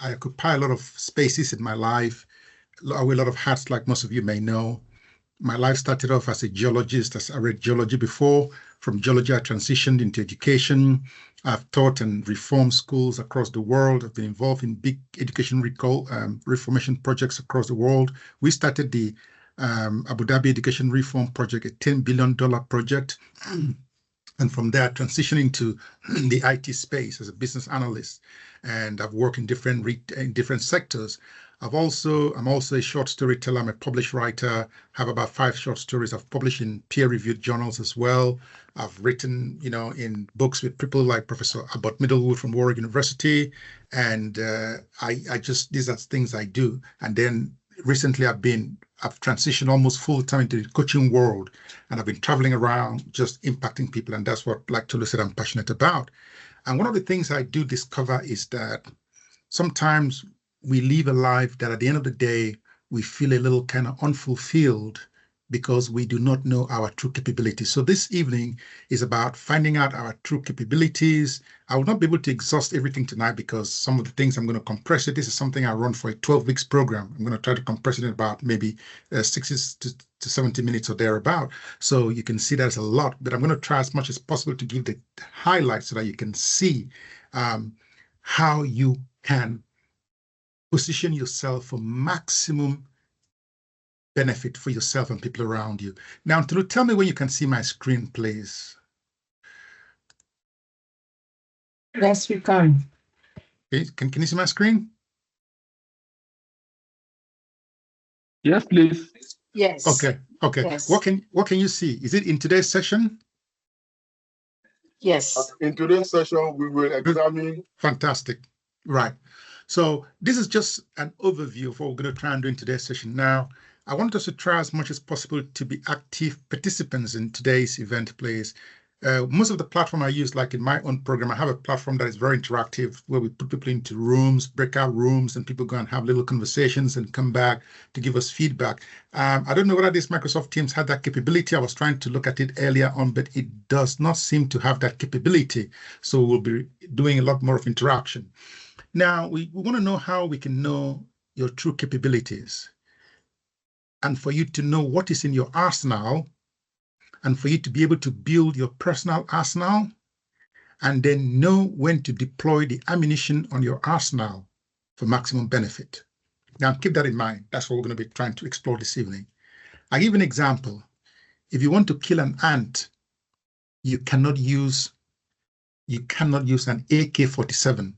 I occupy a lot of spaces in my life. I wear a lot of hats, like most of you may know. My life started off as a geologist, as I read geology before. From geology, I transitioned into education. I've taught and reformed schools across the world. I've been involved in big education reformation projects across the world. We started the Abu Dhabi Education Reform Project, a $10 billion project. And from there, transitioning to the IT space as a business analyst. And I've worked in different sectors. I'm also a short storyteller. I'm a published writer. Have about 5 short stories I've published in peer-reviewed journals as well. I've written, in books with people like Professor Abbott Middlewood from Warwick University, and these are things I do. And then recently, I've transitioned almost full time into the coaching world, and I've been traveling around just impacting people, and that's what, like Tolu said, I'm passionate about. And one of the things I do discover is that sometimes we live a life that at the end of the day, we feel a little kind of unfulfilled because we do not know our true capabilities. So this evening is about finding out our true capabilities. I will not be able to exhaust everything tonight because some of the things I'm going to compress it. This is something I run for a 12 weeks program. I'm going to try to compress it in about maybe 60 to 70 minutes or thereabout. So you can see that's a lot, but I'm going to try as much as possible to give the highlights so that you can see how you can position yourself for maximum benefit for yourself and people around you. Now, tell me when you can see my screen, please. Yes, we can. Okay. Can you see my screen? Yes, please. Yes. Okay. Yes. What can you see? Is it in today's session? Yes. In today's session, we will examine. Fantastic. Right. So this is just an overview of what we're going to try and do in today's session. Now, I want us to try as much as possible to be active participants in today's event, please. Most of the platform I use, like in my own program, I have a platform that is very interactive where we put people into rooms, breakout rooms, and people go and have little conversations and come back to give us feedback. I don't know whether this Microsoft Teams had that capability. I was trying to look at it earlier on, but it does not seem to have that capability. So we'll be doing a lot more of interaction. Now, we want to know how we can know your true capabilities, and for you to know what is in your arsenal, and for you to be able to build your personal arsenal, and then know when to deploy the ammunition on your arsenal for maximum benefit. Now, keep that in mind. That's what we're going to be trying to explore this evening. I'll give an example. If you want to kill an ant, you cannot use an AK-47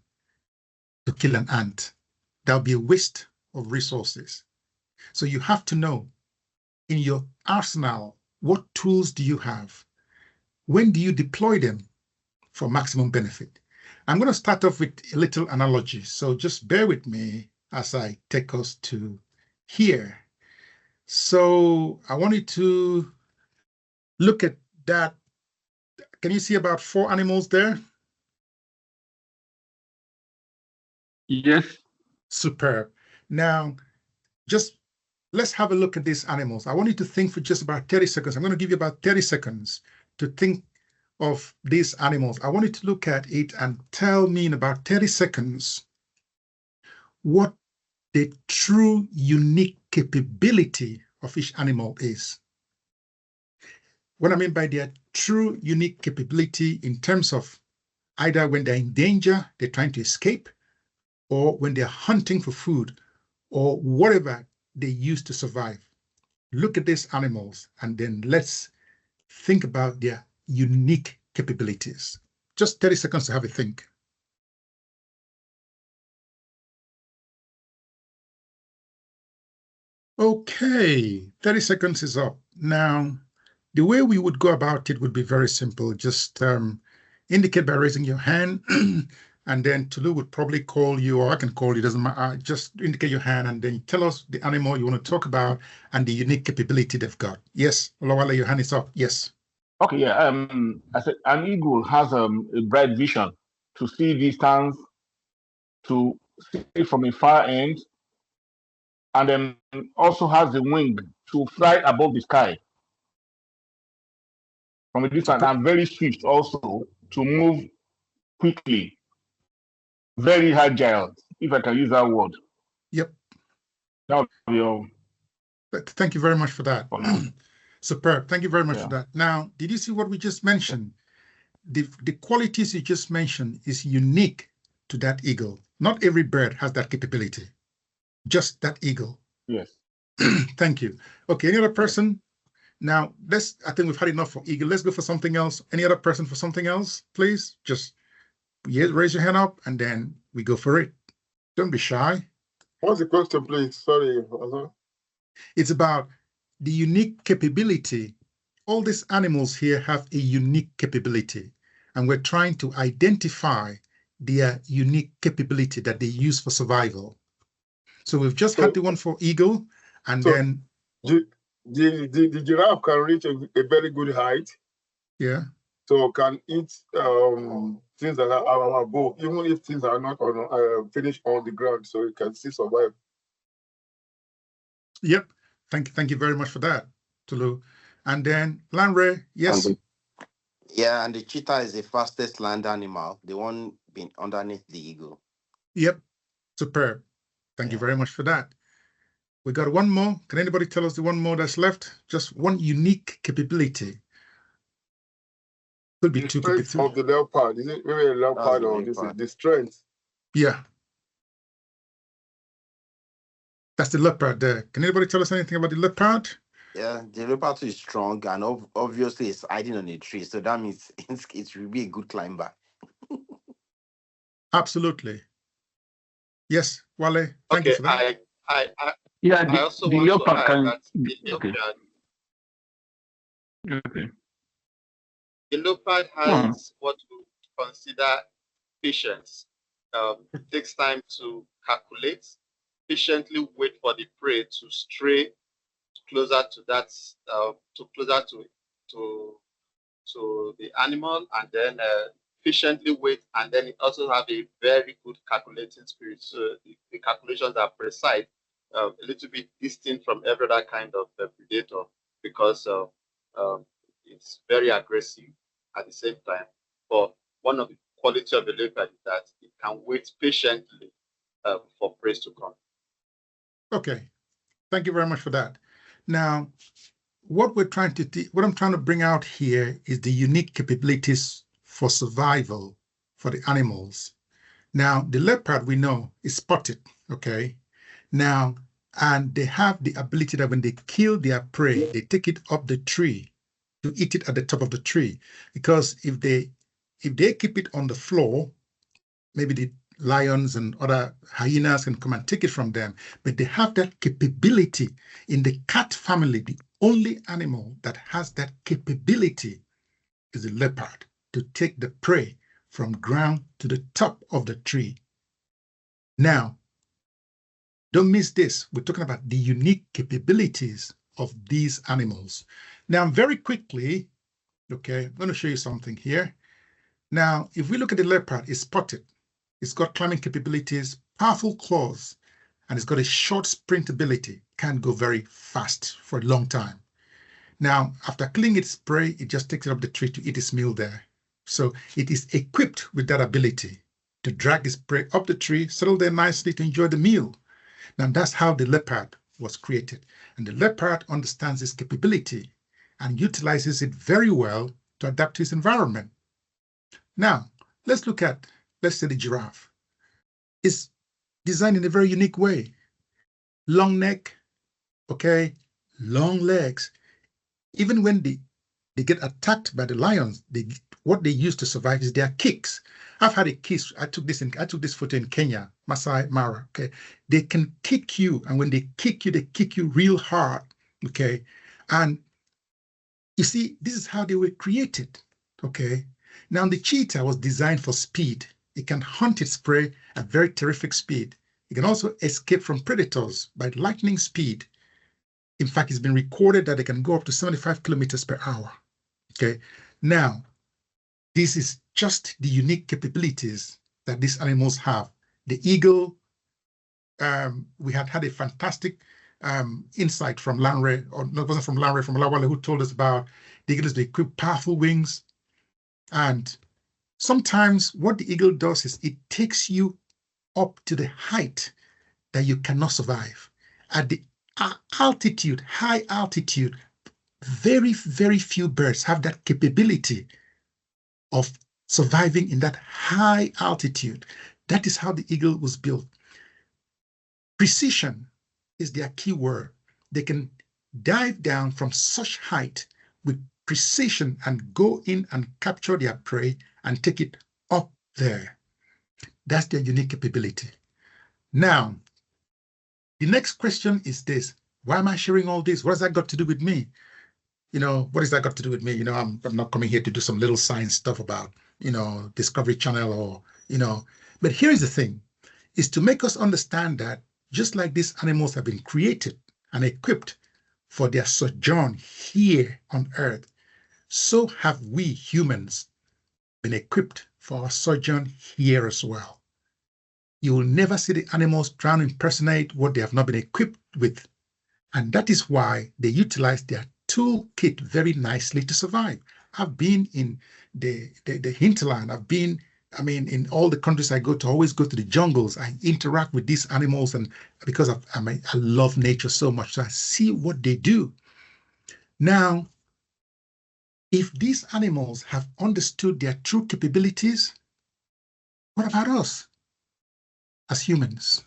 to kill an ant. That'll be a waste of resources. So you have to know in your arsenal, what tools do you have? When do you deploy them for maximum benefit? I'm going to start off with a little analogy. So just bear with me as I take us to here. So I wanted to look at that. Can you see about 4 animals there? Yes. Superb. Now, let's have a look at these animals. I want you to think for just about 30 seconds. I'm going to give you about 30 seconds to think of these animals. I want you to look at it and tell me in about 30 seconds what the true unique capability of each animal is. What I mean by their true unique capability in terms of either when they're in danger, they're trying to escape, or when they're hunting for food, or whatever they use to survive. Look at these animals, and then let's think about their unique capabilities. Just 30 seconds to have a think. Okay, 30 seconds is up. Now, the way we would go about it would be very simple. Just indicate by raising your hand, and then Tulu would probably call you, or I can call you, doesn't matter. Just indicate your hand, and then tell us the animal you want to talk about and the unique capability they've got. Yes, Olawale, your hand is up. Yes. Okay, yeah. I said an eagle has a bright vision to see distance, to see from a far end, and then also has the wing to fly above the sky from a distance, and very swift also to move quickly, very agile. if I can use that word. Yep. That would be all. Thank you very much for that. Superb. Thank you very much for that. Now, did you see what we just mentioned? The qualities you just mentioned is unique to that eagle. Not every bird has that capability. Just that eagle. Yes. Thank you. Okay, any other person? Now, I think we've had enough for eagle. Let's go for something else. Any other person for something else, please? Just raise your hand up and then we go for it. Don't be shy. What's the question, please? Sorry. It's about the unique capability. All these animals here have a unique capability, and we're trying to identify their unique capability that they use for survival. So we've just had the one for eagle, and then the giraffe can reach a very good height. Yeah. So can eat things that are above, even if things are not finished on the ground, so it can still survive. Yep. Thank you very much for that, Tulu. And then Lanre, yes. And the cheetah is the fastest land animal, the one being underneath the eagle. Yep. Superb. Thank you very much for that. We got one more. Can anybody tell us the one more that's left? Just one unique capability. Could be two, could be three. Of the leopard. Is it maybe a leopard or the strength? Yeah. That's the leopard there. Can anybody tell us anything about the leopard? Yeah, the leopard is strong and obviously it's hiding on a tree. So that means it will be a good climber. Absolutely. Yes, Wale, thank you for that. I also the want to leopard add that the leopard, the leopard has what we consider patience. It takes time to calculate, patiently wait for the prey to stray closer to that, closer to the animal, and then patiently wait, and then it also have a very good calculating spirit. So the calculations are precise, a little bit distinct from every other kind of predator, because it's very aggressive at the same time. But one of the quality of the leopard is that it can wait patiently for prey to come. Okay, thank you very much for that. Now, what I'm trying to bring out here is the unique capabilities for survival for the animals. Now, the leopard we know is spotted, okay? Now, and they have the ability that when they kill their prey, they take it up the tree to eat it at the top of the tree. Because if they keep it on the floor, maybe the lions and other hyenas can come and take it from them, but they have that capability. In the cat family, the only animal that has that capability is the leopard, to take the prey from ground to the top of the tree. Now, don't miss this. We're talking about the unique capabilities of these animals. Now, very quickly, okay, I'm going to show you something here. Now, if we look at the leopard, it's spotted. It's got climbing capabilities, powerful claws, and it's got a short sprint ability. Can go very fast for a long time. Now, after killing its prey, it just takes it up the tree to eat its meal there. So it is equipped with that ability to drag its prey up the tree, settle there nicely to enjoy the meal. Now, that's how the leopard was created. And the leopard understands its capability and utilizes it very well to adapt to its environment. Now, let's look at, let's say, the giraffe. It's designed in a very unique way. Long neck, okay, long legs. Even when they get attacked by the lions, what they use to survive is their kicks. I've had a kiss. I took this photo in Kenya, Masai Mara. Okay, they can kick you, and when they kick you real hard. Okay, and you see, this is how they were created. Okay, now the cheetah was designed for speed. It can hunt its prey at very terrific speed. It can also escape from predators by lightning speed. In fact, it's been recorded that they can go up to 75 kilometers per hour. Okay, now this is just the unique capabilities that these animals have. The eagle, we had a fantastic insight from Lanre, or no, it wasn't from Lanre, from Lawale, who told us about the eagle is equipped powerful wings. And sometimes what the eagle does is it takes you up to the height that you cannot survive. At the altitude, high altitude, very, very few birds have that capability of surviving in that high altitude. That is how the eagle was built. Precision is their key word. They can dive down from such height with precision and go in and capture their prey and take it up there. That's their unique capability. Now, the next question is this. Why am I sharing all this? What has that got to do with me? What has that got to do with me? I'm not coming here to do some little science stuff about, Discovery Channel or, but here's the thing, is to make us understand that just like these animals have been created and equipped for their sojourn here on Earth, so have we humans been equipped for our sojourn here as well. You will never see the animals trying to impersonate what they have not been equipped with. And that is why they utilize their toolkit very nicely to survive. I've been in the hinterland. In all the countries I go to, I always go to the jungles. I interact with these animals, and because I love nature so much, so I see what they do. Now, if these animals have understood their true capabilities, what about us as humans?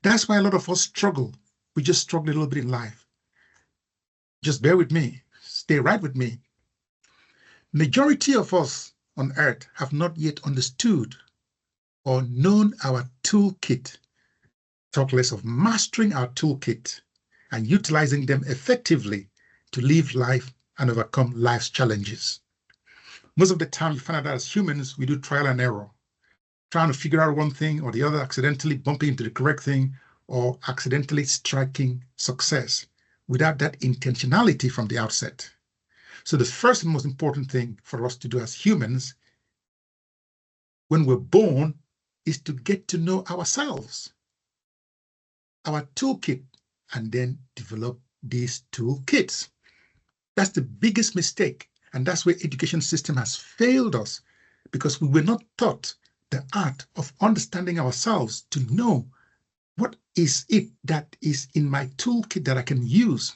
That's why a lot of us struggle. We just struggle a little bit in life. Just bear with me. Stay right with me. Majority of us on Earth have not yet understood or known our toolkit. Talk less of mastering our toolkit and utilizing them effectively to live life and overcome life's challenges. Most of the time, you find out that as humans, we do trial and error, trying to figure out one thing or the other, accidentally bumping into the correct thing or accidentally striking success without that intentionality from the outset. So the first and most important thing for us to do as humans when we're born is to get to know ourselves, our toolkit, and then develop these toolkits. That's the biggest mistake. And that's where education system has failed us, because we were not taught the art of understanding ourselves to know what is it that is in my toolkit that I can use.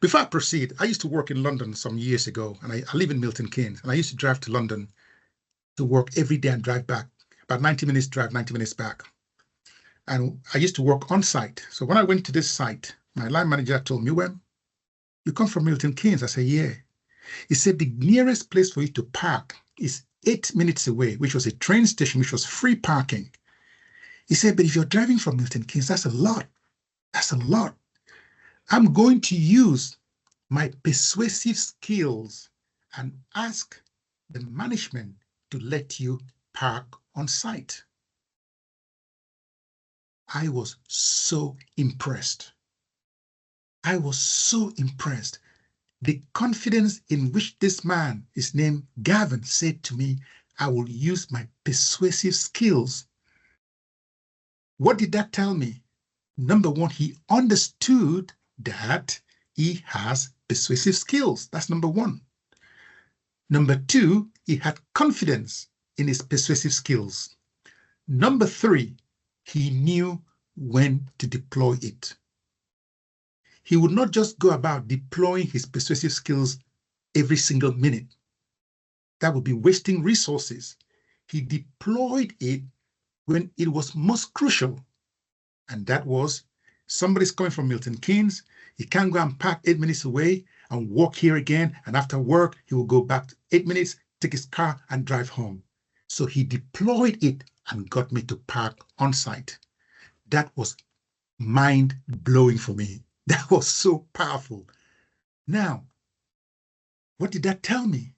Before I proceed, I used to work in London some years ago, and I live in Milton Keynes, and I used to drive to London to work every day and drive back, about 90 minutes drive, 90 minutes back. And I used to work on site. So when I went to this site, my line manager told me, "Uwem, you come from Milton Keynes?" I said, "Yeah." He said, "The nearest place for you to park is 8 minutes away," which was a train station, which was free parking. He said, "But if you're driving from Milton Keynes, that's a lot. That's a lot. I'm going to use my persuasive skills and ask the management to let you park on site." I was so impressed. I was so impressed. The confidence in which this man, his name Gavin, said to me, "I will use my persuasive skills." What did that tell me? Number one, he understood that he has persuasive skills. That's number one. Number two, he had confidence in his persuasive skills. Number three, he knew when to deploy it. He would not just go about deploying his persuasive skills every single minute. That would be wasting resources. He deployed it when it was most crucial. And that was, somebody's coming from Milton Keynes. He can't go and park 8 minutes away and walk here again. And after work, he will go back 8 minutes, take his car and drive home. So he deployed it and got me to park on site. That was mind-blowing for me. That was so powerful. Now, what did that tell me?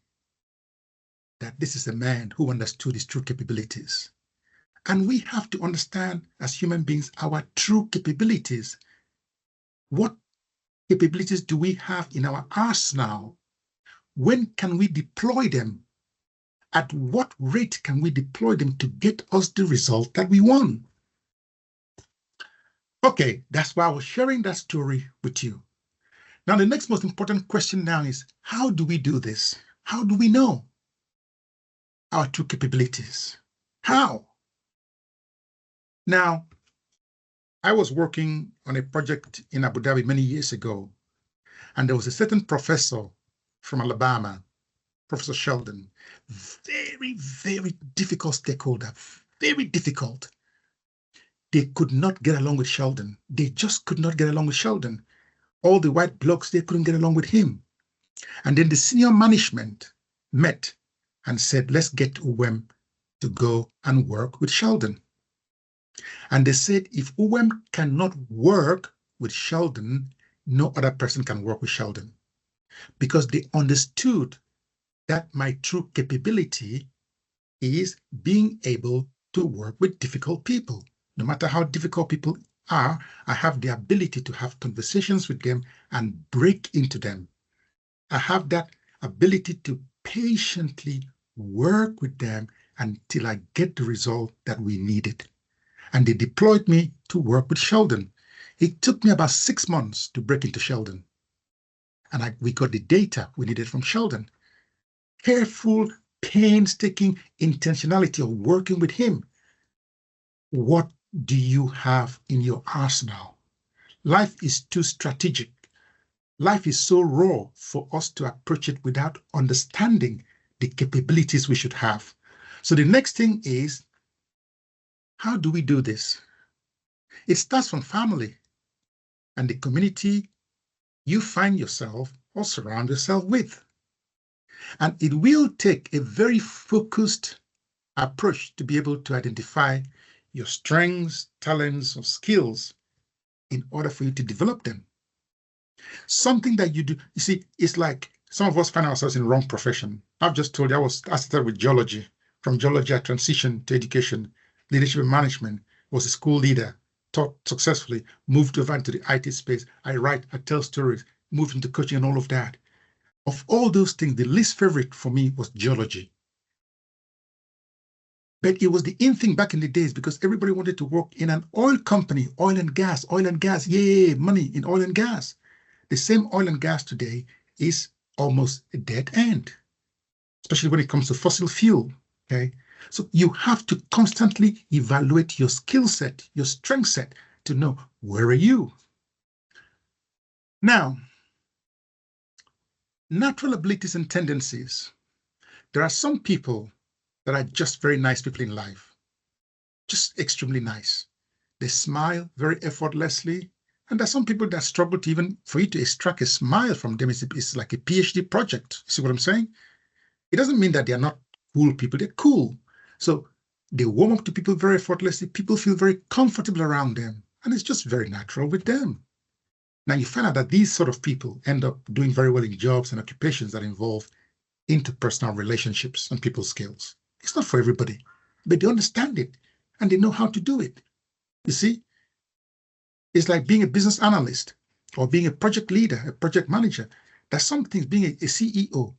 That this is a man who understood his true capabilities. And we have to understand as human beings our true capabilities. What capabilities do we have in our arsenal? When can we deploy them? At what rate can we deploy them to get us the result that we want? Okay, that's why I was sharing that story with you. Now, the next most important question now is, how do we do this? How do we know our true capabilities? How? Now, I was working on a project in Abu Dhabi many years ago, and there was a certain professor from Alabama, Professor Sheldon, very, very difficult stakeholder, very difficult. They could not get along with Sheldon. They just could not get along with Sheldon. All the white blocks, they couldn't get along with him. And then the senior management met and said, let's get Uwem to go and work with Sheldon. And they said, if Uwem cannot work with Sheldon, no other person can work with Sheldon. Because they understood that my true capability is being able to work with difficult people. No matter how difficult people are, I have the ability to have conversations with them and break into them. I have that ability to patiently work with them until I get the result that we needed. And they deployed me to work with Sheldon. It took me about 6 months to break into Sheldon. And we got the data we needed from Sheldon. Careful, painstaking intentionality of working with him. What do you have in your arsenal? Life is too strategic. Life is so raw for us to approach it without understanding the capabilities we should have. So the next thing is, how do we do this? It starts from family and the community you find yourself or surround yourself with. And it will take a very focused approach to be able to identify your strengths, talents, or skills in order for you to develop them. Something that you do, you see, it's like some of us find ourselves in the wrong profession. I've just told you I started with geology. From geology, I transitioned to education, leadership and management, was a school leader, taught successfully, moved over into the IT space. I write, I tell stories, moved into coaching and all of that. Of all those things, the least favorite for me was geology. But it was the in thing back in the days because everybody wanted to work in an oil company, oil and gas, yay, money in oil and gas. The same oil and gas today is almost a dead end, especially when it comes to fossil fuel, okay? So you have to constantly evaluate your skill set, your strength set to know where are you. Now, natural abilities and tendencies. There are some people that are just very nice people in life, just extremely nice. They smile very effortlessly. And there's some people that struggle to even, for you to extract a smile from them, it's like a PhD project. You see what I'm saying? It doesn't mean that they're not cool people. They're cool. So they warm up to people very effortlessly. People feel very comfortable around them. And it's just very natural with them. Now you find out that these sort of people end up doing very well in jobs and occupations that involve interpersonal relationships and people skills. It's not for everybody, but they understand it and they know how to do it. You see? It's like being a business analyst or being a project leader, a project manager. There's some things, being a CEO,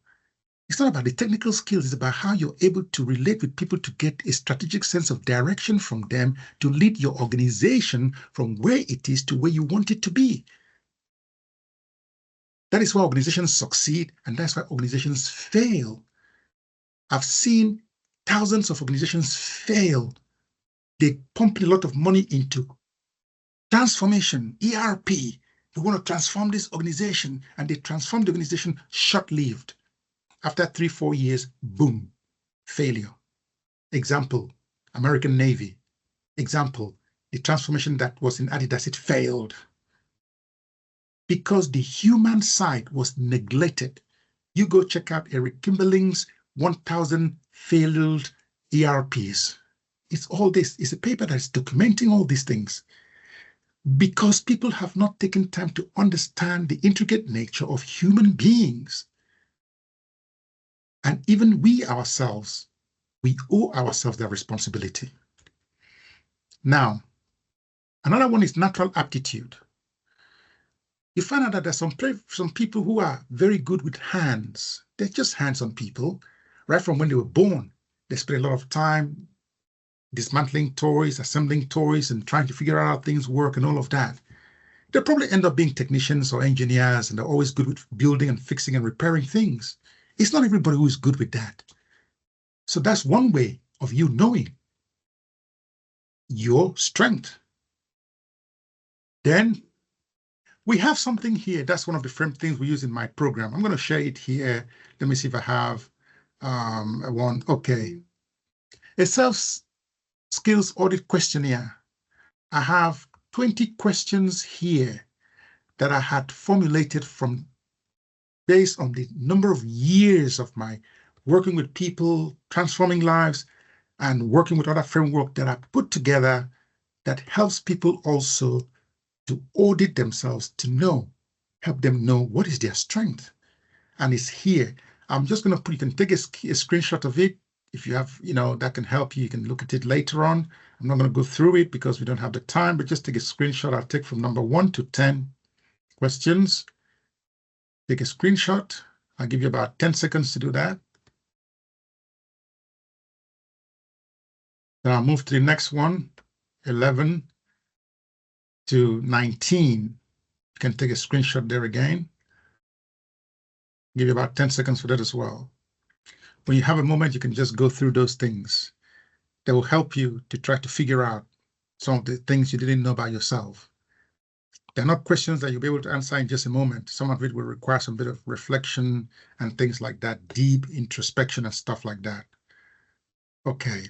it's not about the technical skills, it's about how you're able to relate with people to get a strategic sense of direction from them to lead your organization from where it is to where you want it to be. That is why organizations succeed and that's why organizations fail. I've seen thousands of organizations fail. They pump a lot of money into transformation, ERP. We want to transform this organization, and they transform the organization short-lived. After 3-4 years, boom, failure. Example, American Navy. Example, the transformation that was in Adidas, it failed. Because the human side was neglected. You go check out Eric Kimberling's 1,000 failed ERPs. It's all this. It's a paper that's documenting all these things. Because people have not taken time to understand the intricate nature of human beings. And even we ourselves, we owe ourselves that responsibility. Now, another one is natural aptitude. You find out that there's some people who are very good with hands. They're just hands-on people. Right from when they were born, they spend a lot of time dismantling toys, assembling toys, and trying to figure out how things work and all of that. They'll probably end up being technicians or engineers, and they're always good with building and fixing and repairing things. It's not everybody who is good with that. So that's one way of you knowing. your strength. Then we have something here. That's one of the frame things we use in my program. I'm going to share it here. Let me see if I have one. Okay. A self-skills audit questionnaire. I have 20 questions here that I had formulated from based on the number of years of my working with people, transforming lives, and working with other framework that I put together that helps people also to audit themselves, to help them know what is their strength. And it's here. I'm just going to put, you can take a screenshot of it. If you have, that can help you. You can look at it later on. I'm not going to go through it because we don't have the time, but just take a screenshot. I'll take from number 1 to 10 questions. Take a screenshot. I'll give you about 10 seconds to do that. Then I'll move to the next one, 11 to 19. You can take a screenshot there again. Give you about 10 seconds for that as well. When you have a moment, you can just go through those things that will help you to try to figure out some of the things you didn't know about yourself. They're not questions that you'll be able to answer in just a moment. Some of it will require some bit of reflection and things like that, deep introspection and stuff like that. Okay.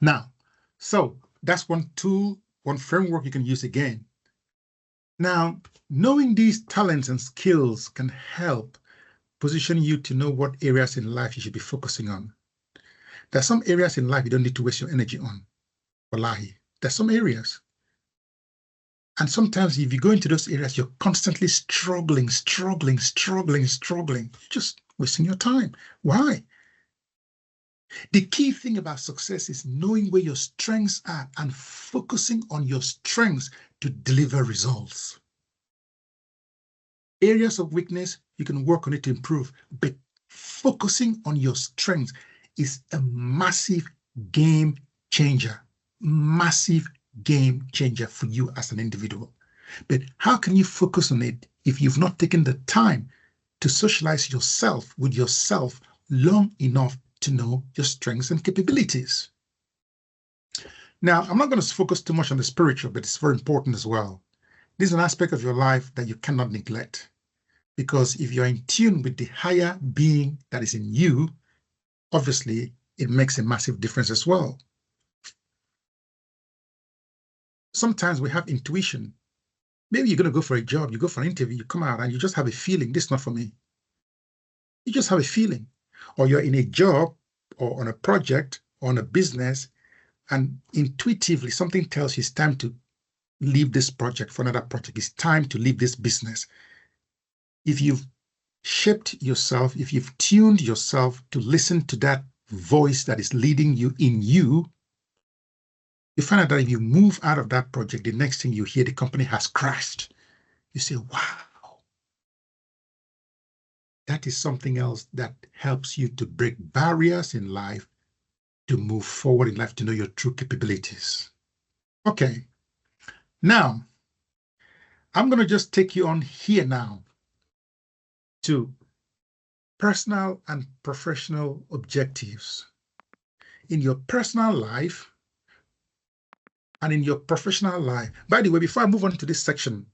Now, so that's one tool, one framework you can use again. Now, knowing these talents and skills can help position you to know what areas in life you should be focusing on. There are some areas in life you don't need to waste your energy on. Wallahi, there's some areas. And sometimes if you go into those areas, you're constantly struggling, just wasting your time. Why? The key thing about success is knowing where your strengths are and focusing on your strengths to deliver results. Areas of weakness, you can work on it to improve, but focusing on your strengths is a massive game changer. Massive game changer for you as an individual. But how can you focus on it if you've not taken the time to socialize yourself with yourself long enough to know your strengths and capabilities? Now, I'm not going to focus too much on the spiritual, but it's very important as well. This is an aspect of your life that you cannot neglect, because if you're in tune with the higher being that is in you, obviously it makes a massive difference as well. Sometimes we have intuition. Maybe you're going to go for a job, you go for an interview, you come out and you just have a feeling, this is not for me. You just have a feeling. Or you're in a job or on a project or on a business, and intuitively something tells you it's time to leave this project for another project. It's time to leave this business. If you've shaped yourself, if you've tuned yourself to listen to that voice that is leading you in you, you find out that if you move out of that project, the next thing you hear, the company has crashed. You say, wow. That is something else that helps you to break barriers in life, to move forward in life, to know your true capabilities. Okay. Now, I'm going to just take you on here now to personal and professional objectives. In your personal life and in your professional life. By the way, before I move on to this section,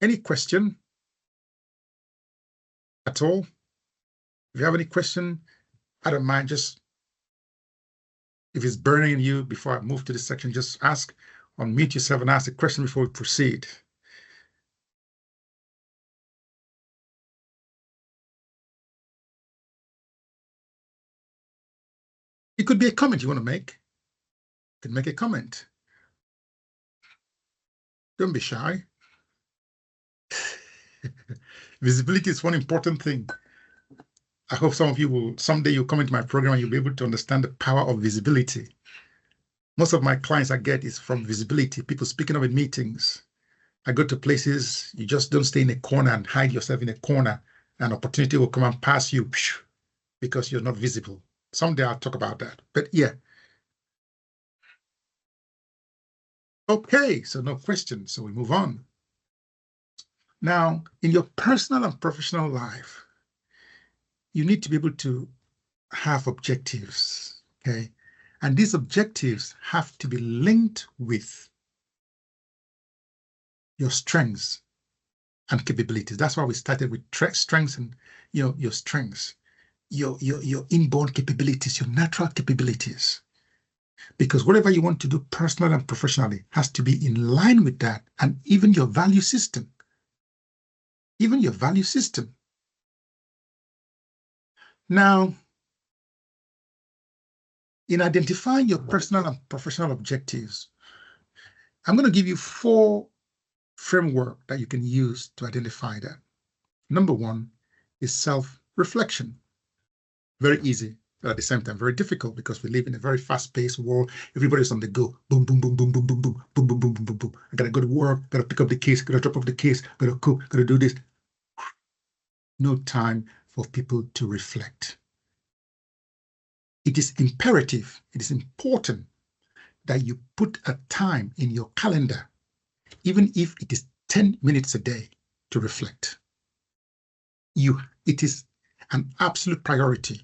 any question at all? If you have any question, I don't mind, just if it's burning in you before I move to this section, just ask, unmute yourself and ask a question before we proceed. It could be a comment you want to make. You can make a comment. Don't be shy. Visibility is one important thing. I hope some of you will, someday you'll come into my program and you'll be able to understand the power of visibility. Most of my clients I get is from visibility, people speaking up in meetings. I go to places, you just don't stay in a corner and hide yourself in a corner. An opportunity will come and pass you because you're not visible. Someday I'll talk about that, but yeah. Okay, so no questions, so we move on. Now, in your personal and professional life, you need to be able to have objectives, okay? And these objectives have to be linked with your strengths and capabilities. That's why we started with strengths and your strengths, your inborn capabilities, your natural capabilities. Because whatever you want to do personally and professionally has to be in line with that, and even your value system. Even your value system. Now, in identifying your personal and professional objectives, I'm going to give you 4 framework that you can use to identify that. Number 1 is self-reflection. Very easy, but at the same time, very difficult because we live in a very fast-paced world. Everybody's on the go. Boom, boom, boom, boom, boom, boom, boom, boom, boom, boom, boom, boom, boom. I gotta go to work, gotta pick up the case, gotta drop off the case, gotta cook, gotta do this. No time for people to reflect. It is imperative, it is important that you put a time in your calendar, even if it is 10 minutes a day, to reflect. It is an absolute priority.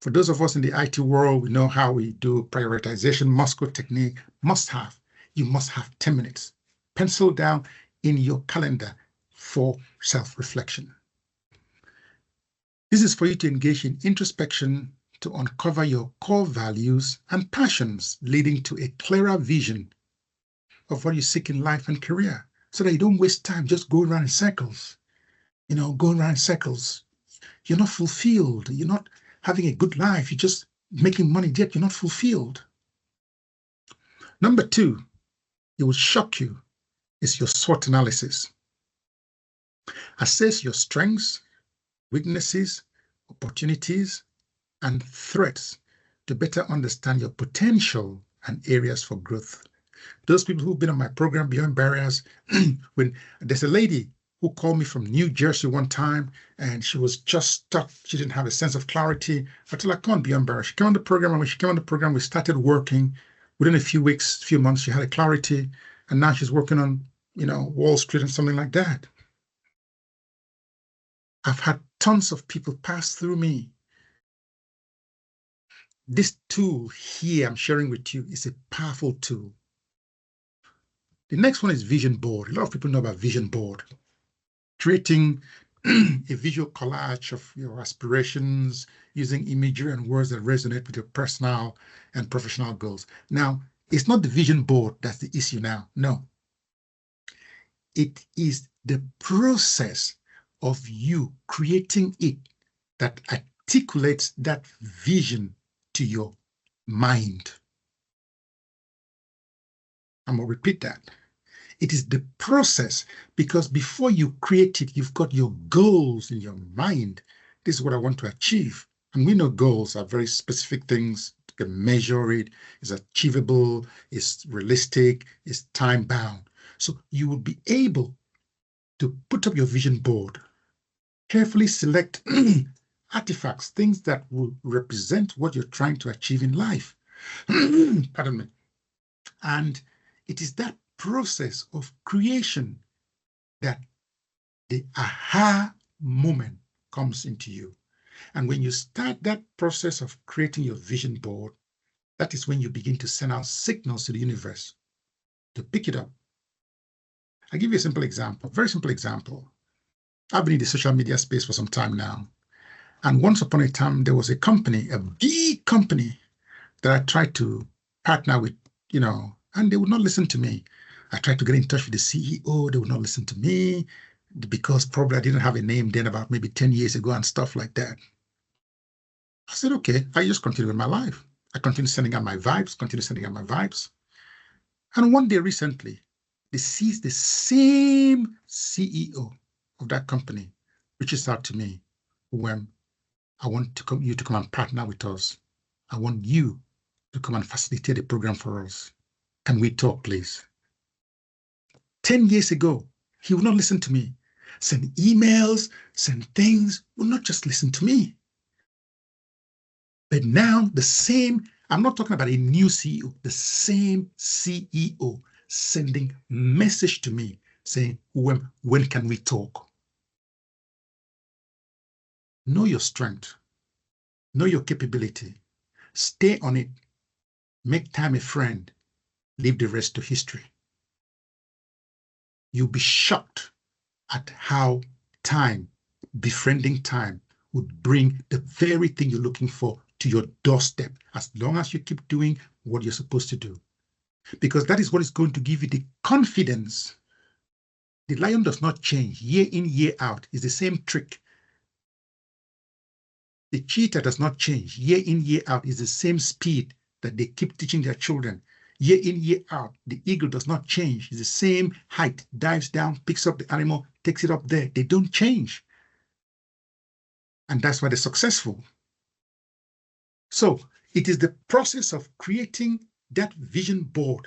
For those of us in the IT world, we know how we do prioritization, Moscow technique, you must have 10 minutes. Pencil down in your calendar for self-reflection. This is for you to engage in introspection to uncover your core values and passions, leading to a clearer vision of what you seek in life and career, so that you don't waste time just going around in circles. Going around in circles. You're not fulfilled. You're not having a good life. You're just making money, yet you're not fulfilled. Number 2, it will shock you, is your SWOT analysis. Assess your strengths, weaknesses, opportunities, and threats to better understand your potential and areas for growth. Those people who've been on my program, Beyond Barriers, when there's a lady who called me from New Jersey one time, and she was just stuck. She didn't have a sense of clarity. I told her, come on, Beyond Barriers. She came on the program, and when she came on the program, we started working. Within a few weeks, few months, she had a clarity, and now she's working on, Wall Street and something like that. I've had tons of people pass through me. This tool here I'm sharing with you is a powerful tool. The next one is vision board. A lot of people know about vision board. Creating a visual collage of your aspirations using imagery and words that resonate with your personal and professional goals. Now, it's not the vision board that's the issue now. No. It is the process of you creating it that articulates that vision to your mind. I'm going to repeat that. It is the process, because before you create it, you've got your goals in your mind. This is what I want to achieve. And we know goals are very specific things. You can measure it, it's achievable, it's realistic, it's time-bound. So you will be able to put up your vision board, carefully select artifacts, things that will represent what you're trying to achieve in life. Pardon me. And it is that process of creation that the aha moment comes into you. And when you start that process of creating your vision board, that is when you begin to send out signals to the universe to pick it up. I'll give you a simple example, very simple example. I've been in the social media space for some time now. And once upon a time, there was a company, a big company, that I tried to partner with, and they would not listen to me. I tried to get in touch with the CEO. They would not listen to me because probably I didn't have a name then, about maybe 10 years ago and stuff like that. I said, okay, I just continue with my life. I continue sending out my vibes, And one day recently, the same CEO of that company reaches out to me, Uwem, I want you to come and partner with us. I want you to come and facilitate a program for us. Can we talk, please? 10 years ago, he would not listen to me. Send emails, send things, would not just listen to me. But now I'm not talking about a new CEO, the same CEO sending message to me saying, when can we talk? Know your strength, know your capability, Stay on it. Make time a friend. Leave the rest to history. You'll be shocked at how time, befriending time, would bring the very thing you're looking for to your doorstep, as long as you keep doing what you're supposed to do. Because that is what is going to give you the confidence. The lion does not change year in, year out. It's the same trick. The cheetah does not change year in, year out. It's the same speed that they keep teaching their children. Year in, year out, the eagle does not change. It's the same height, dives down, picks up the animal, takes it up there. They don't change. And that's why they're successful. So it is the process of creating that vision board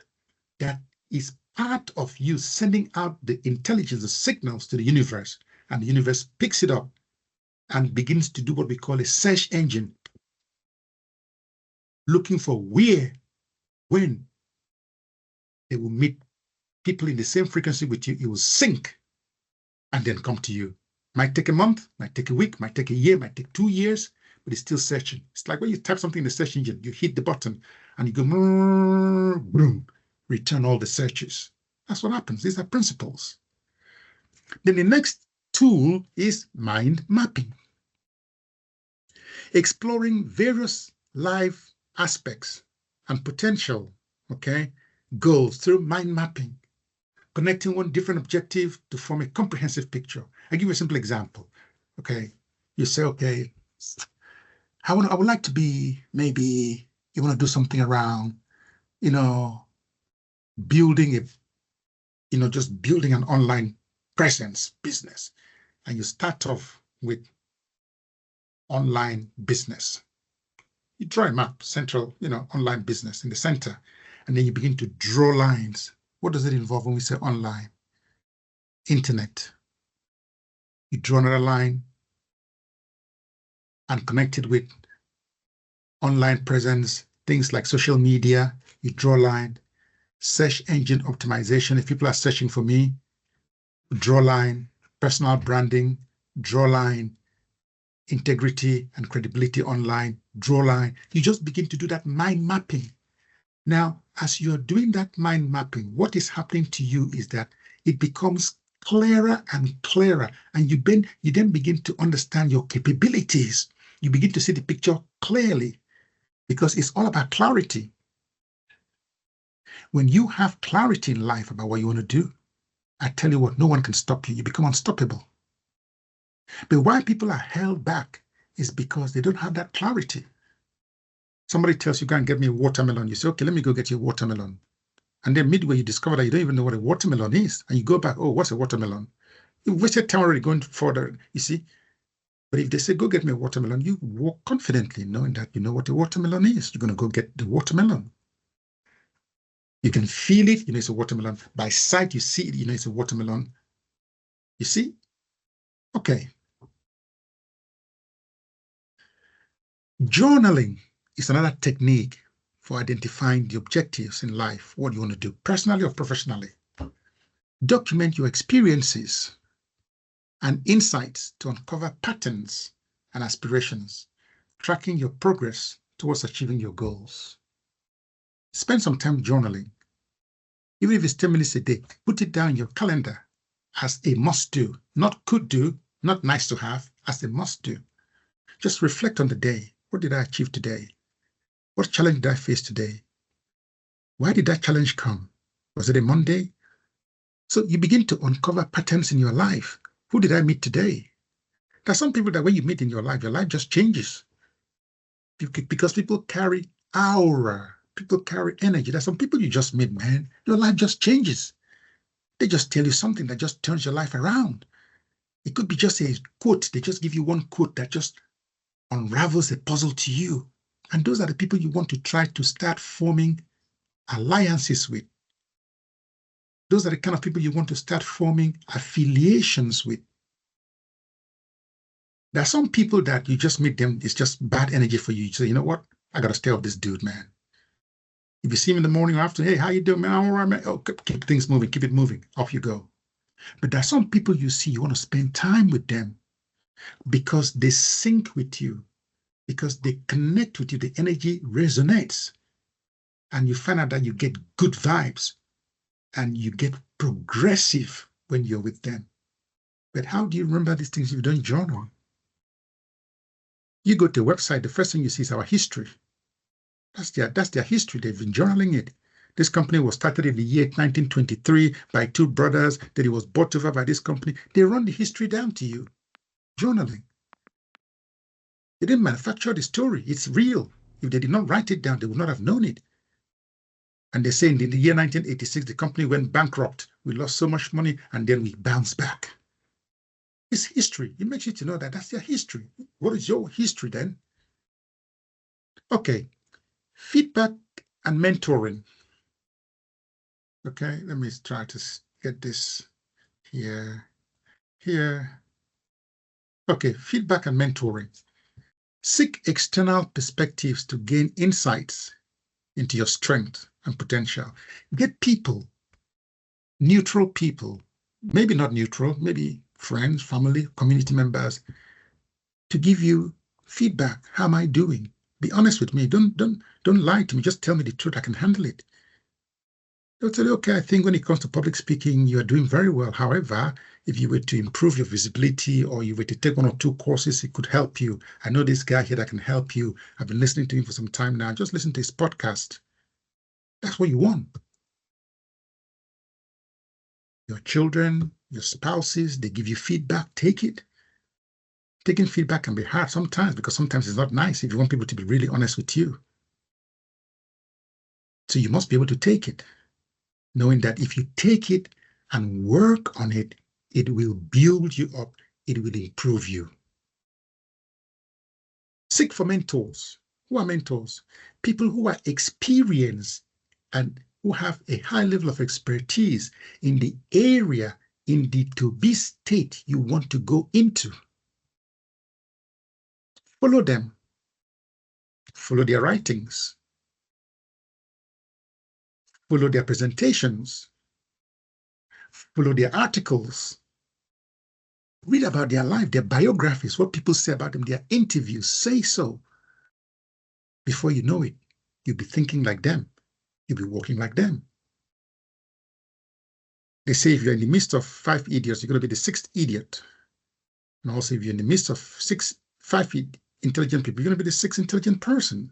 that is part of you sending out the intelligence, the signals to the universe, and the universe picks it up and begins to do what we call a search engine, looking for where, when they will meet people in the same frequency with you. It will sync and then come to you. Might take a month, might take a week, might take a year, might take 2 years, but it's still searching. It's like when you type something in the search engine, you hit the button and you go, boom, return all the searches. That's what happens. These are principles. Then the next tool is mind mapping. Exploring various life aspects and potential, goals through mind mapping, connecting one different objective to form a comprehensive picture. I give you a simple example. You say, I would like to be, maybe you want to do something around, building just building an online presence business. And you start off with online business. You draw a map, central, online business in the center, and then you begin to draw lines. What does it involve when we say online? Internet. You draw another line and connect it with online presence, things like social media. You draw a line. Search engine optimization. If people are searching for me, draw line. Personal branding, draw line. Integrity and credibility online, draw line. You just begin to do that mind mapping. Now, as you're doing that mind mapping, what is happening to you is that it becomes clearer and clearer, and you then begin to understand your capabilities. You begin to see the picture clearly, because it's all about clarity. When you have clarity in life about what you want to do, I tell you what, no one can stop you. You become unstoppable. But why people are held back is because they don't have that clarity. Somebody tells you, go and get me a watermelon. You say, okay, let me go get you a watermelon. And then midway, you discover that you don't even know what a watermelon is. And you go back, oh, what's a watermelon? You wasted time already going further, you see. But if they say, go get me a watermelon, you walk confidently knowing that you know what a watermelon is. You're going to go get the watermelon. You can feel it, it's a watermelon. By sight, you see it, it's a watermelon. You see? Okay. Journaling is another technique for identifying the objectives in life, what you want to do, personally or professionally. Document your experiences and insights to uncover patterns and aspirations, tracking your progress towards achieving your goals. Spend some time journaling. Even if it's 10 minutes a day, put it down in your calendar as a must-do, not could-do, not nice to have, as a must-do. Just reflect on the day. What did I achieve today? What challenge did I face today? Why did that challenge come? Was it a Monday? So you begin to uncover patterns in your life. Who did I meet today? There are some people that when you meet in your life just changes. Because people carry aura. People carry energy. There's some people you just meet, man. Your life just changes. They just tell you something that just turns your life around. It could be just a quote. They just give you one quote that just unravels a puzzle to you. And those are the people you want to try to start forming alliances with. Those are the kind of people you want to start forming affiliations with. There are some people that you just meet them, it's just bad energy for you. You say, you know what? I got to stay off this dude, man. If you see him in the morning or afternoon, hey, how you doing, man? I'm all right, man. Oh, keep things moving, keep it moving. Off you go. But there are some people you see, you want to spend time with them because they sync with you. because they connect with you. The energy resonates, and you find out that you get good vibes and you get progressive when you're with them. But how do you remember these things if you don't journal? You go to a website, the first thing you see is our history. That's their history. They've been journaling it. This company was started in the year 1923 by two brothers, that it was bought over by this company. They run the history down to you. Journaling. They didn't manufacture the story. It's real. If they did not write it down, they would not have known it. And they say in the year 1986, the company went bankrupt. We lost so much money, and then we bounced back. It's history. It makes you to know that that's their history. What is your history then? Okay. Feedback and mentoring. Okay, let me try to get this here. Okay, feedback and mentoring. Seek external perspectives to gain insights into your strength and potential. Get people, neutral people, maybe not neutral, maybe friends, family, community members, to give you feedback. How am I doing? Be honest with me. Don't lie to me. Just tell me the truth. I can handle it. They'll tell you, okay, I think when it comes to public speaking, you are doing very well. However, if you were to improve your visibility or you were to take 1 or 2 courses, it could help you. I know this guy here that can help you. I've been listening to him for some time now. Just listen to his podcast. That's what you want. Your children, your spouses, they give you feedback. Take it. Taking feedback can be hard sometimes because sometimes it's not nice if you want people to be really honest with you. So you must be able to take it, knowing that if you take it and work on it, it will build you up, it will improve you. Seek for mentors. Who are mentors? People who are experienced and who have a high level of expertise in the area, in the to-be state you want to go into. Follow them. Follow their writings. Follow their presentations. Follow their articles. Read about their life, their biographies, what people say about them, their interviews. Say so. Before you know it, you'll be thinking like them. You'll be walking like them. They say if you're in the midst of 5 idiots, you're going to be the 6th idiot. And also, if you're in the midst of 5 intelligent people, you're going to be the 6th intelligent person.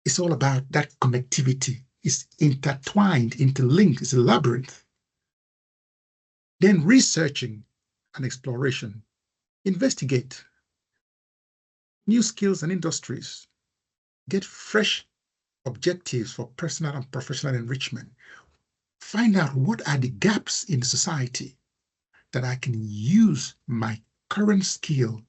It's all about that connectivity. It's intertwined, interlinked. It's a labyrinth. Then researching and exploration. Investigate new skills and industries. Get fresh objectives for personal and professional enrichment. Find out what are the gaps in society that I can use my current skill.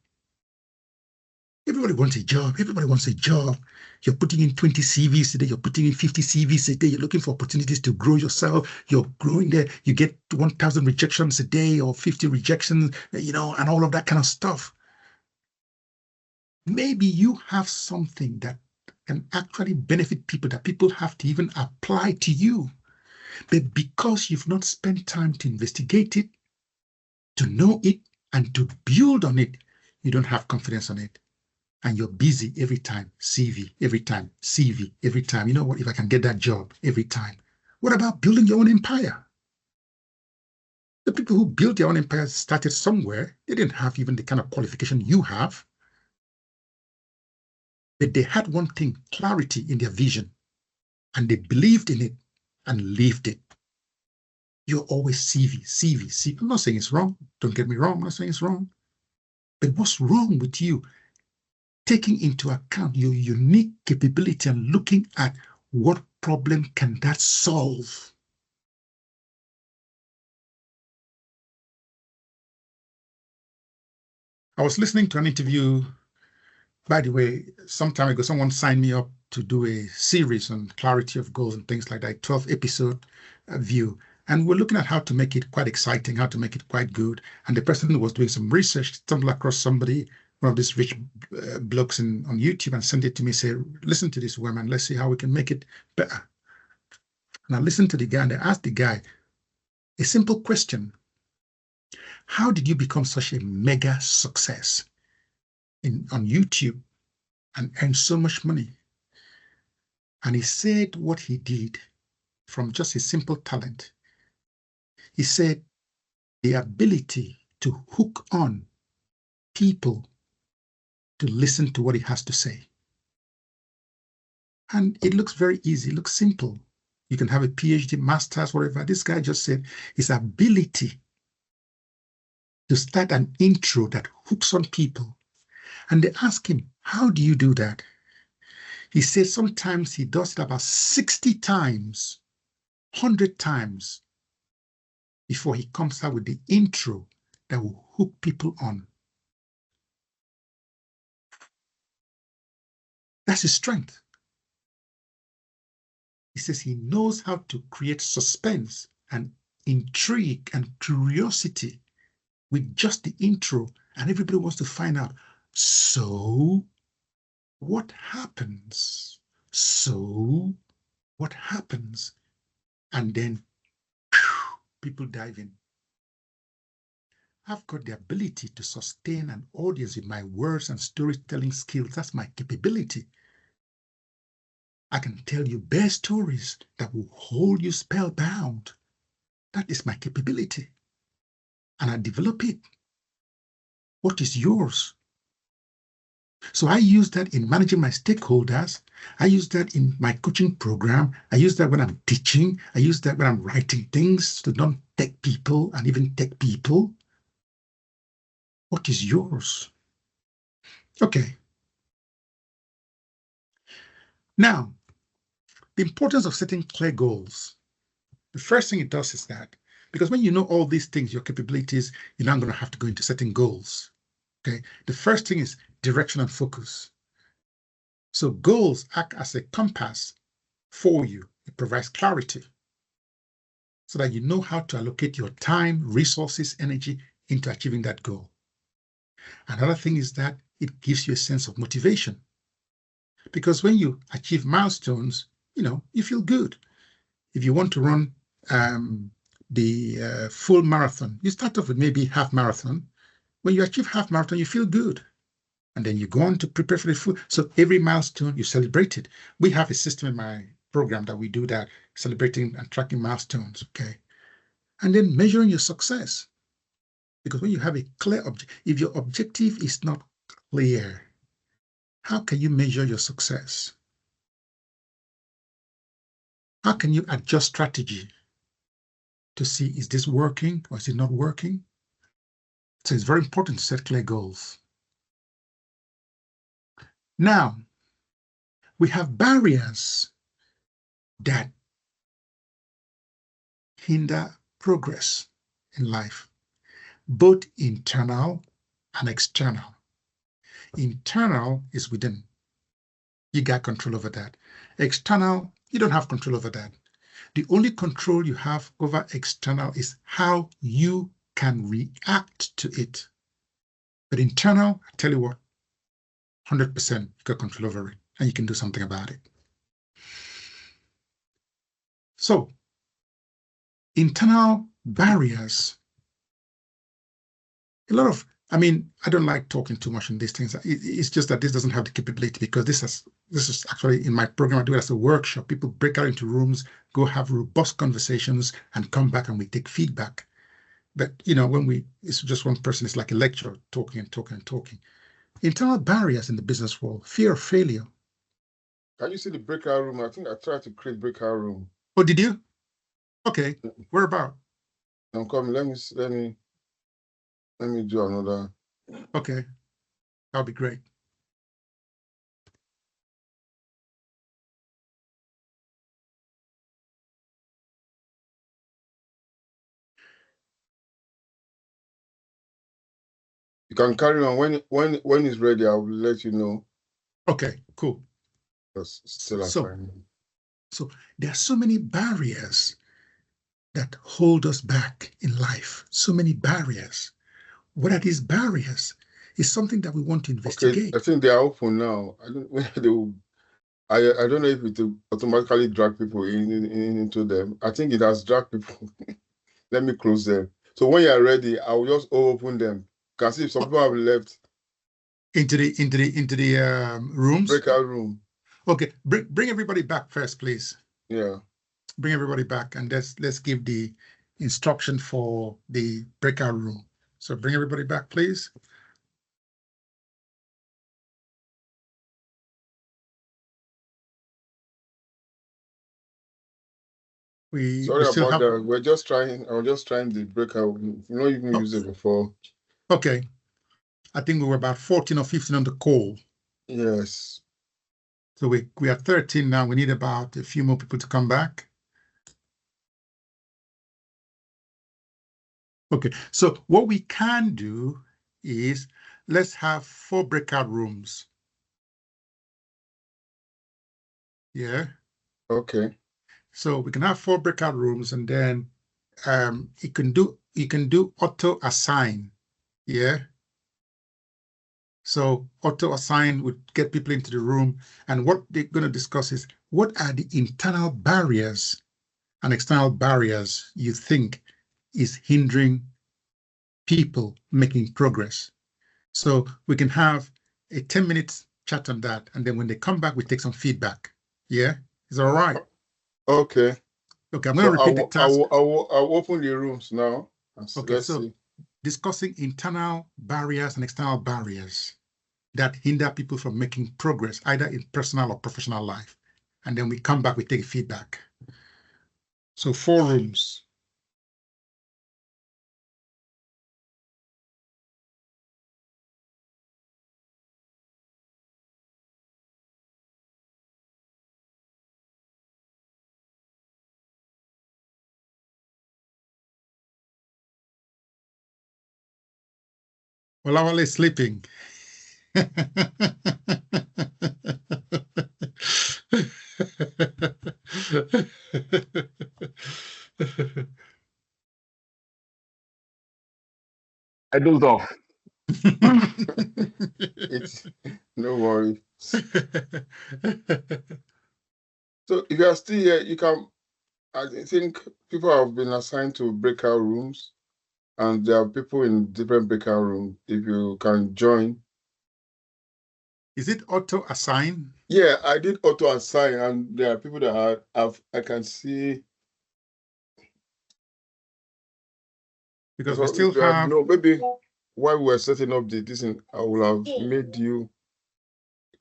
Everybody wants a job. Everybody wants a job. You're putting in 20 CVs today. You're putting in 50 CVs a day. You're looking for opportunities to grow yourself. You're growing there. You get 1,000 rejections a day or 50 rejections, and all of that kind of stuff. Maybe you have something that can actually benefit people, that people have to even apply to you. But because you've not spent time to investigate it, to know it, and to build on it, you don't have confidence on it. And you're busy every time, CV, every time, CV, every time. You know what, if I can get that job, every time. What about building your own empire? The people who built their own empire started somewhere. They didn't have even the kind of qualification you have. But they had one thing, clarity in their vision. And they believed in it and lived it. You're always CV, CV, CV. I'm not saying it's wrong. Don't get me wrong. I'm not saying it's wrong. But what's wrong with you taking into account your unique capability and looking at what problem can that solve? I was listening to an interview, by the way, some time ago, someone signed me up to do a series on clarity of goals and things like that, 12-episode view. And we're looking at how to make it quite exciting, how to make it quite good. And the person was doing some research, stumbled across somebody, one of these rich blokes on YouTube, and sent it to me, say, listen to this woman, let's see how we can make it better. And I listened to the guy, and I asked the guy a simple question. How did you become such a mega success on YouTube? and earn so much money. And he said what he did from just his simple talent. He said the ability to hook on people to listen to what he has to say. And it looks very easy, it looks simple. You can have a PhD, master's, whatever. This guy just said his ability to start an intro that hooks on people. And they ask him, how do you do that? He says sometimes he does it about 60 times, 100 times before he comes out with the intro that will hook people on. That's his strength. He says he knows how to create suspense and intrigue and curiosity with just the intro, and everybody wants to find out, so what happens? So what happens? And then people dive in. I've got the ability to sustain an audience with my words and storytelling skills. That's my capability. I can tell you bear stories that will hold you spellbound. That is my capability. And I develop it. What is yours? So I use that in managing my stakeholders. I use that in my coaching program. I use that when I'm teaching. I use that when I'm writing things to non-tech people and even tech people. What is yours? Okay. Now, the importance of setting clear goals. The first thing it does is that, because when you know all these things, your capabilities, you're not going to have to go into setting goals. Okay. The first thing is direction and focus. So goals act as a compass for you. It provides clarity so that you know how to allocate your time, resources, energy into achieving that goal. Another thing is that it gives you a sense of motivation. Because when you achieve milestones, you feel good. If you want to run the full marathon, you start off with maybe half marathon. When you achieve half marathon, you feel good. And then you go on to prepare for the full. So every milestone, you celebrate it. We have a system in my program that we do that, celebrating and tracking milestones, okay? And then measuring your success. Because when you have a clear objective, if your objective is not clear, how can you measure your success? How can you adjust strategy to see, is this working or is it not working? So it's very important to set clear goals. Now, we have barriers that hinder progress in life, both internal and external. Internal is within. You got control over that. External, you don't have control over that. The only control you have over external is how you can react to it. But internal, I tell you what, 100% you got control over it, and you can do something about it. So, internal barriers, I don't like talking too much on these things. It's just that this doesn't have the capability, because this is actually in my program. I do it as a workshop. People break out into rooms, go have robust conversations, and come back and we take feedback. But when it's just one person, it's like a lecture, talking and talking and talking. Internal barriers in the business world, fear of failure. Can you see the breakout room? I think I tried to create breakout room. Oh, did you? Okay, where about? I'm coming. Let me do another. Okay, that'll be great. You can carry on. When it's ready, I will let you know. Okay, cool. That's still so there are so many barriers that hold us back in life. So many barriers. What are these barriers? It's something that we want to investigate. Okay, I think they are open now. I don't know if it will automatically drag people into them. I think it has dragged people. Let me close them. So when you are ready, I will just open them. You can see if some people have left. into the rooms. Breakout room. Okay, bring everybody back first, please. Yeah. Bring everybody back, and let's give the instruction for the breakout room. So bring everybody back, please. Sorry about that. We're just trying. I was just trying the breakout. We've not even used it before. Okay. I think we were about 14 or 15 on the call. Yes. So we are 13 now. We need about a few more people to come back. Okay. So what we can do is let's have 4 breakout rooms. Yeah. Okay. So we can have 4 breakout rooms, and then you can do auto assign. Yeah. So auto assign would get people into the room, and what they're going to discuss is what are the internal barriers and external barriers you think is hindering people making progress. So we can have a 10-minute chat on that, and then when they come back, we take some feedback. Yeah, is that all right? Okay. Okay, I'm going to repeat the task. I'll open the rooms now. Okay, let's so see. Discussing internal barriers and external barriers that hinder people from making progress, either in personal or professional life. And then we come back, we take feedback. So 4 rooms. Olawale is sleeping. I dozed off. It's no worry. So if you are still here, you can. I think people have been assigned to breakout rooms, and there are people in different breakout rooms. If you can join. Is it auto assign? Yeah, I did auto assign, and there are people that I can see. Because we still have no, maybe while we were setting up this thing, I will have made you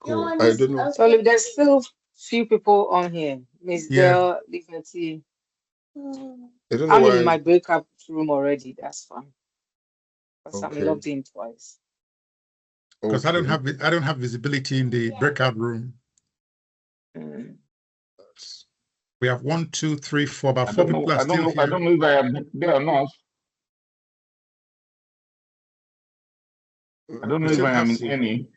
go. I don't know. So there's still few people on here. Miss Dell, Dignity. I don't know I'm why. in my breakup room already. That's fine. Because I'm Okay. logged in twice. Because I don't have visibility in the breakout room. We have 1, 2, 3, 4. About 4 people are still here. I don't know if I am there or not. I don't know if I am in any.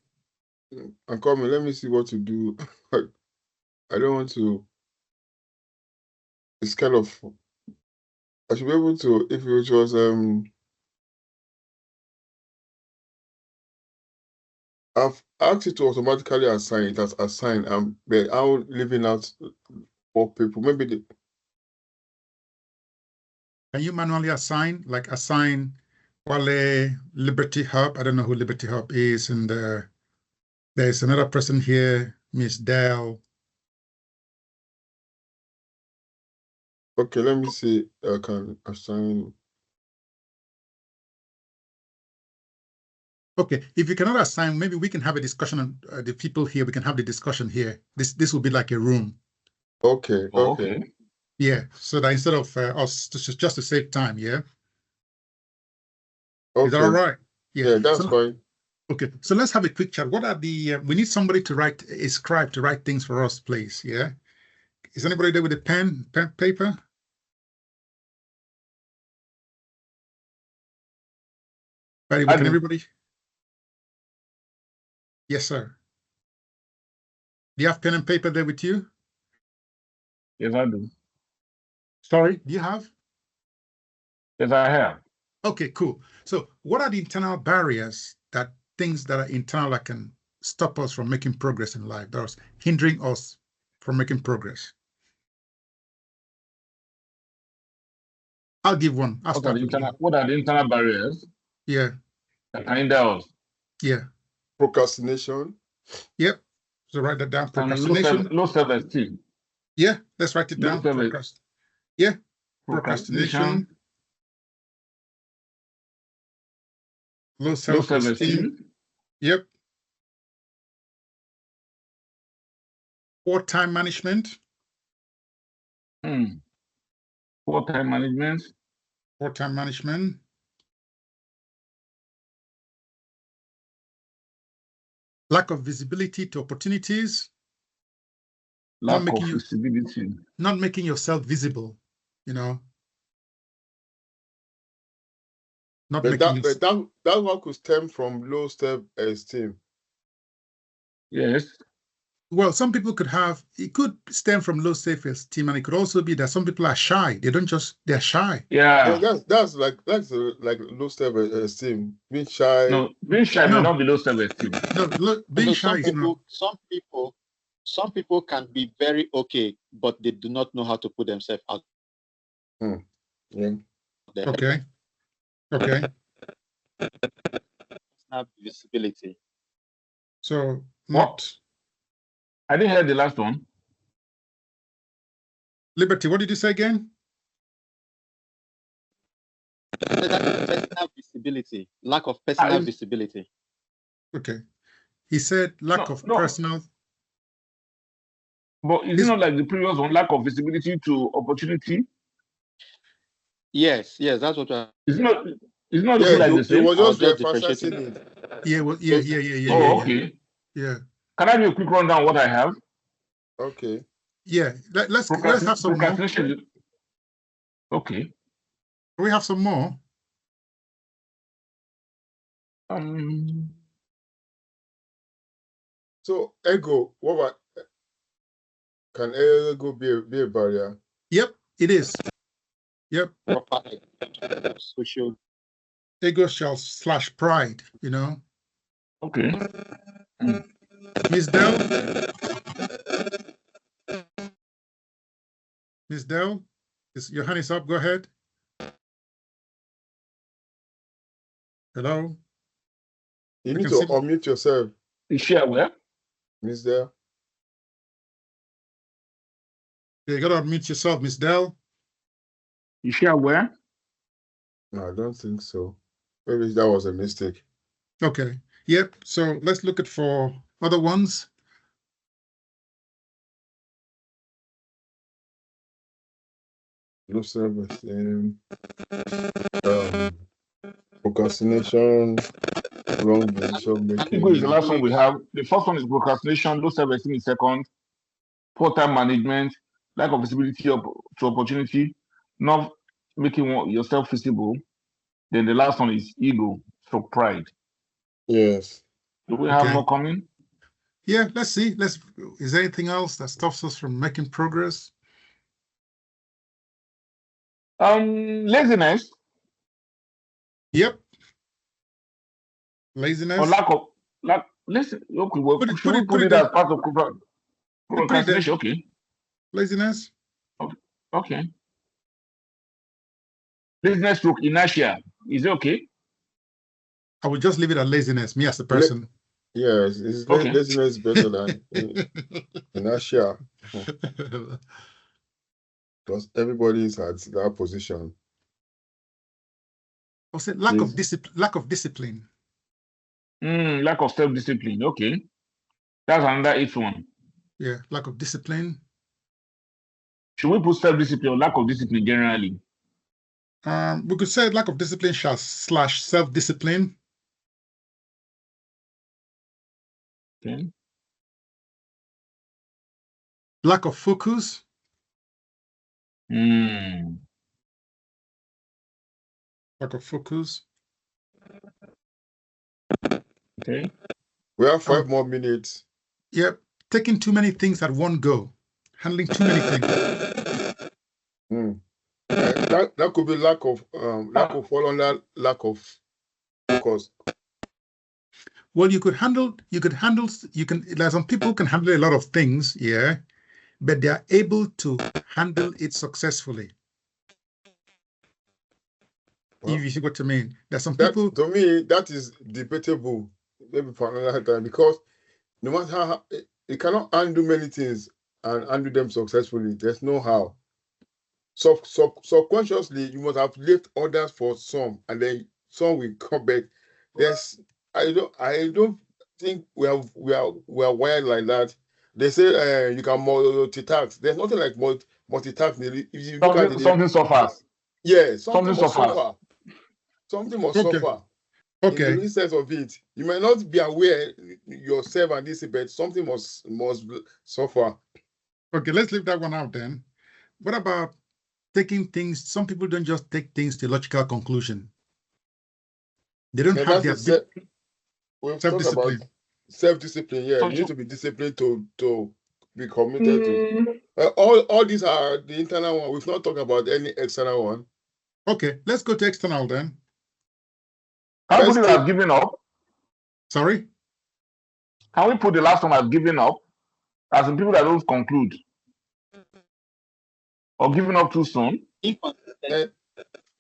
I'm coming. Let me see what to do. I don't want to. It's kind of. I should be able to. If it was I've asked it to automatically assign. It has assigned. But I'm leaving out 4 people. Maybe the. Can you manually assign, like assign Wale Liberty Hub? I don't know who Liberty Hub is, and there's another person here, Miss Dell. Okay, let me see. I can assign. Okay, if you cannot assign, maybe we can have a discussion on the people here. We can have the discussion here. This will be like a room. Okay. Oh, okay. Yeah, so that instead of us just to save time, yeah. Okay. Is that all right? Yeah, that's fine. Okay, so let's have a quick chat. What are the? We need somebody to write a scribe to write things for us, please. Yeah. Is anybody there with a pen, paper? Right, can everybody? Yes, sir. Do you have pen and paper there with you? Yes, I do. Sorry, do you have? Yes, I have. Okay, cool. So what are the internal barriers, things that are internal that can stop us from making progress in life, that are hindering us from making progress? I'll give one. I'll start with you. What are the internal barriers? Yeah. That hinder us? Yeah. Procrastination. Yep. So write that down. And Procrastination. low self-esteem. Yeah, let's write it down. Yeah. Procrastination. Low self-esteem. Yep. Poor time management. Poor time management. Poor time management. Lack of visibility to opportunities. Lack of visibility. Not making yourself visible, you know. Not But making that one could stem from low self-esteem. Yes. Well, some people it could stem from low self-esteem, and it could also be that some people are shy. They're shy. Yeah. That's like low self-esteem. Being shy. No, being shy may not be low self-esteem. No, look, being shy is not. Some people can be very okay, but they do not know how to put themselves out. Yeah. Okay. Personal visibility. So what? I didn't hear the last one. Liberty, what did you say again? Personal visibility. Lack of personal visibility. Okay. He said lack of personal. But is it not like the previous one, lack of visibility to opportunity? Yes, that's what it's not like the same. It was just differentiating it. Yeah, well, yeah. Oh, okay. Yeah. Can I do a quick rundown what I have? Okay. Yeah. Let's have some more. Okay. Do we have some more? So ego, can ego be a barrier? Yep, it is. Yep. Social ego / pride, you know. Okay. Miss Dell? Miss Dell, your hand is up. Go ahead. Hello? You need to unmute yourself. Is she aware? Miss Dell? You got to unmute yourself, Miss Dell. Is she aware? No, I don't think so. Maybe that was a mistake. Okay. Yep. So let's look for other ones. Low self-esteem, procrastination, wrong decision making. Ego is the last one we have. The first one is procrastination, low self-esteem is second, poor time management, lack of visibility to opportunity, not making yourself visible. Then the last one is ego, so pride. Yes. Do we have more coming? Yeah, let's see. Is there anything else that stops us from making progress? Laziness. Yep. Laziness. Or listen. Okay, well, should we put it as part of procrastination? Okay. Laziness. Okay. Laziness / inertia. Is it okay? I would just leave it at laziness, me as a person. Yes, laziness is better than inertia. Because everybody is at that position. I would say lack of discipline. Lack of self-discipline. Okay. That's another 8th one. Yeah, lack of discipline. Should we put self-discipline or lack of discipline generally? We could say lack of discipline / self-discipline. Okay. Lack of focus. Lack of focus. Okay. We have 5 more minutes. Yep. Taking too many things at one go. Handling too many things. That could be lack of fall under lack of focus. Well, there's some people who can handle a lot of things, yeah, but they are able to handle it successfully. Well, if you see what I mean. There's some people. To me, that is debatable. maybe for another time, because no matter how you cannot undo many things and undo them successfully. There's no how. Subconsciously, you must have left orders for some, and then some will come back. I don't think we are wired like that. They say you can multitask. There's nothing like multitask. If you look at it, something suffers. Yeah, something must suffers. suffer. Something must Okay. suffer. Okay. In the real sense of it, you may not be aware yourself and this, but something must suffer. Okay, let's leave that one out then. What about taking things? Some people don't just take things to logical conclusion. They don't have their we've self-discipline. talked about self-discipline. Yeah, So you need to be disciplined to be committed to. All these are the internal one. We've not talked about any external one. Okay, let's go to external then. Can we put it as giving up? Sorry? Can we put the last one as giving up? As in people that don't conclude. Or giving up too soon?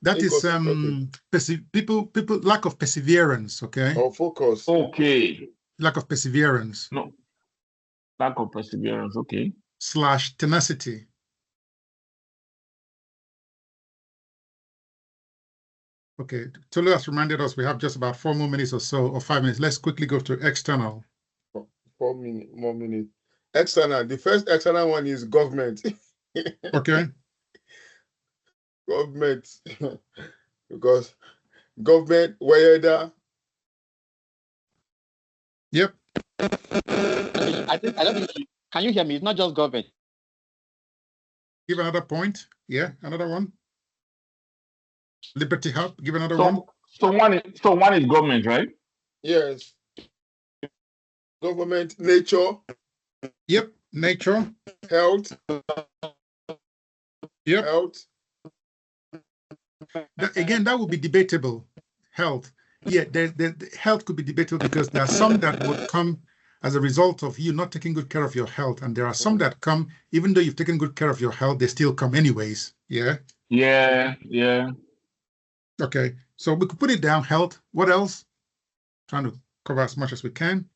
That is people lack of perseverance, okay? Or focus. Okay. Lack of perseverance. No. Lack of perseverance, okay. / tenacity. Okay, Tolu has reminded us we have just about 4 more minutes or so, or 5 minutes. Let's quickly go to external. 4 more minutes. External. The first external one is government. Okay. Government. Because government, weather. Yep. I don't think can you hear me? It's not just government. Give another point. Yeah, another one. Liberty Hub, give another one. So one is government, right? Yes. Government, nature. Yep, nature. Health. Yep. Health. Again, that would be debatable. Health. Yeah, the health could be debatable because there are some that would come as a result of you not taking good care of your health. And there are some that come, even though you've taken good care of your health, they still come anyways. Yeah? Yeah. Okay, so we could put it down, health. What else? Trying to cover as much as we can.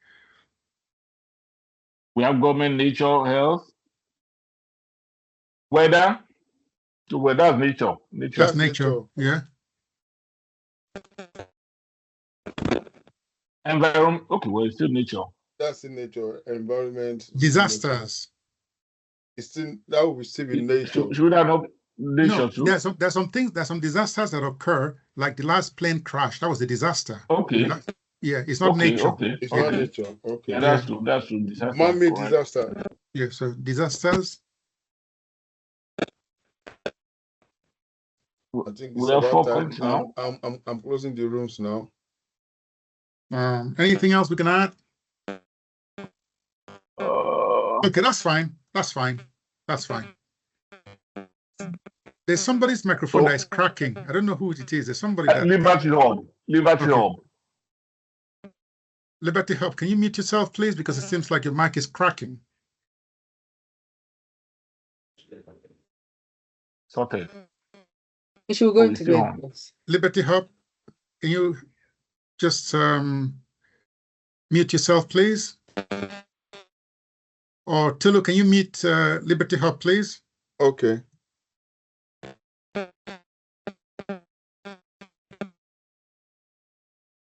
We have government, nature, health. Weather. So weather is nature. That's nature. Yeah. Environment. Okay, well, it's still nature. That's in nature. Environment. Disasters. It's still, that will still be nature. Should that not nature No, too? there's some disasters that occur, like the last plane crash. That was a disaster. Okay. Yeah, it's not nature. Okay. It's not nature. Okay. Yeah, that's true. That's true. Disaster. Man-made disaster. Yeah, so disasters. I think We it's have 4 about points time. now. I'm closing the rooms now. Anything else we can add? Uh, Okay, that's fine. That's fine. That's fine. There's somebody's microphone that is cracking. I don't know who it is. There's somebody that. Liberty Hub. Liberty Hub. Liberty Hub, can you mute yourself, please? Because it seems like your mic is cracking. Sorted. We should go into still bed. Liberty Hub, can you just mute yourself, please? Or Tulu, can you mute Liberty Hub, please? Okay.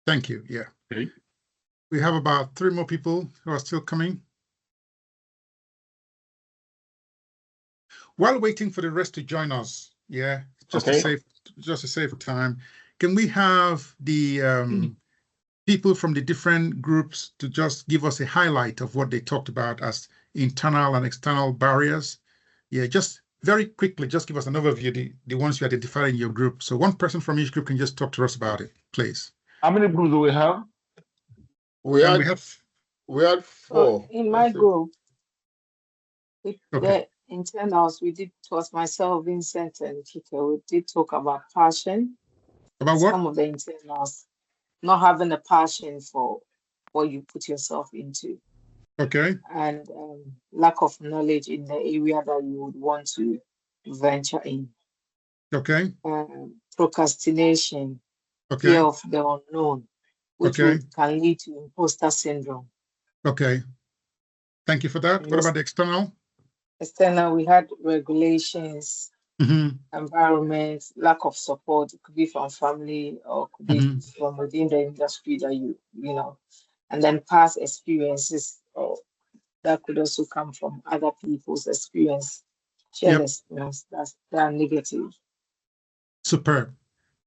Thank you. Yeah. Okay. We have about 3 more people who are still coming. While waiting for the rest to join us, yeah, just to save time, can we have the people from the different groups to just give us a highlight of what they talked about as internal and external barriers? Yeah, just very quickly, just give us an overview, the ones you identified in your group. So one person from each group can just talk to us about it, please. How many groups do we have? We had 4. In my group, the internals, it was myself, Vincent, and Kike. We did talk about passion. About what? Some of the internals, not having a passion for what you put yourself into. Okay. And lack of knowledge in the area that you would want to venture in. Okay. Procrastination, Okay. fear of the unknown. which can lead to imposter syndrome. Okay. Thank you for that. What about the external? External, we had regulations, environment, lack of support. It could be from family or could be from within the industry that you know, and then past experiences, or that could also come from other people's experience, shared experience that are negative. Superb.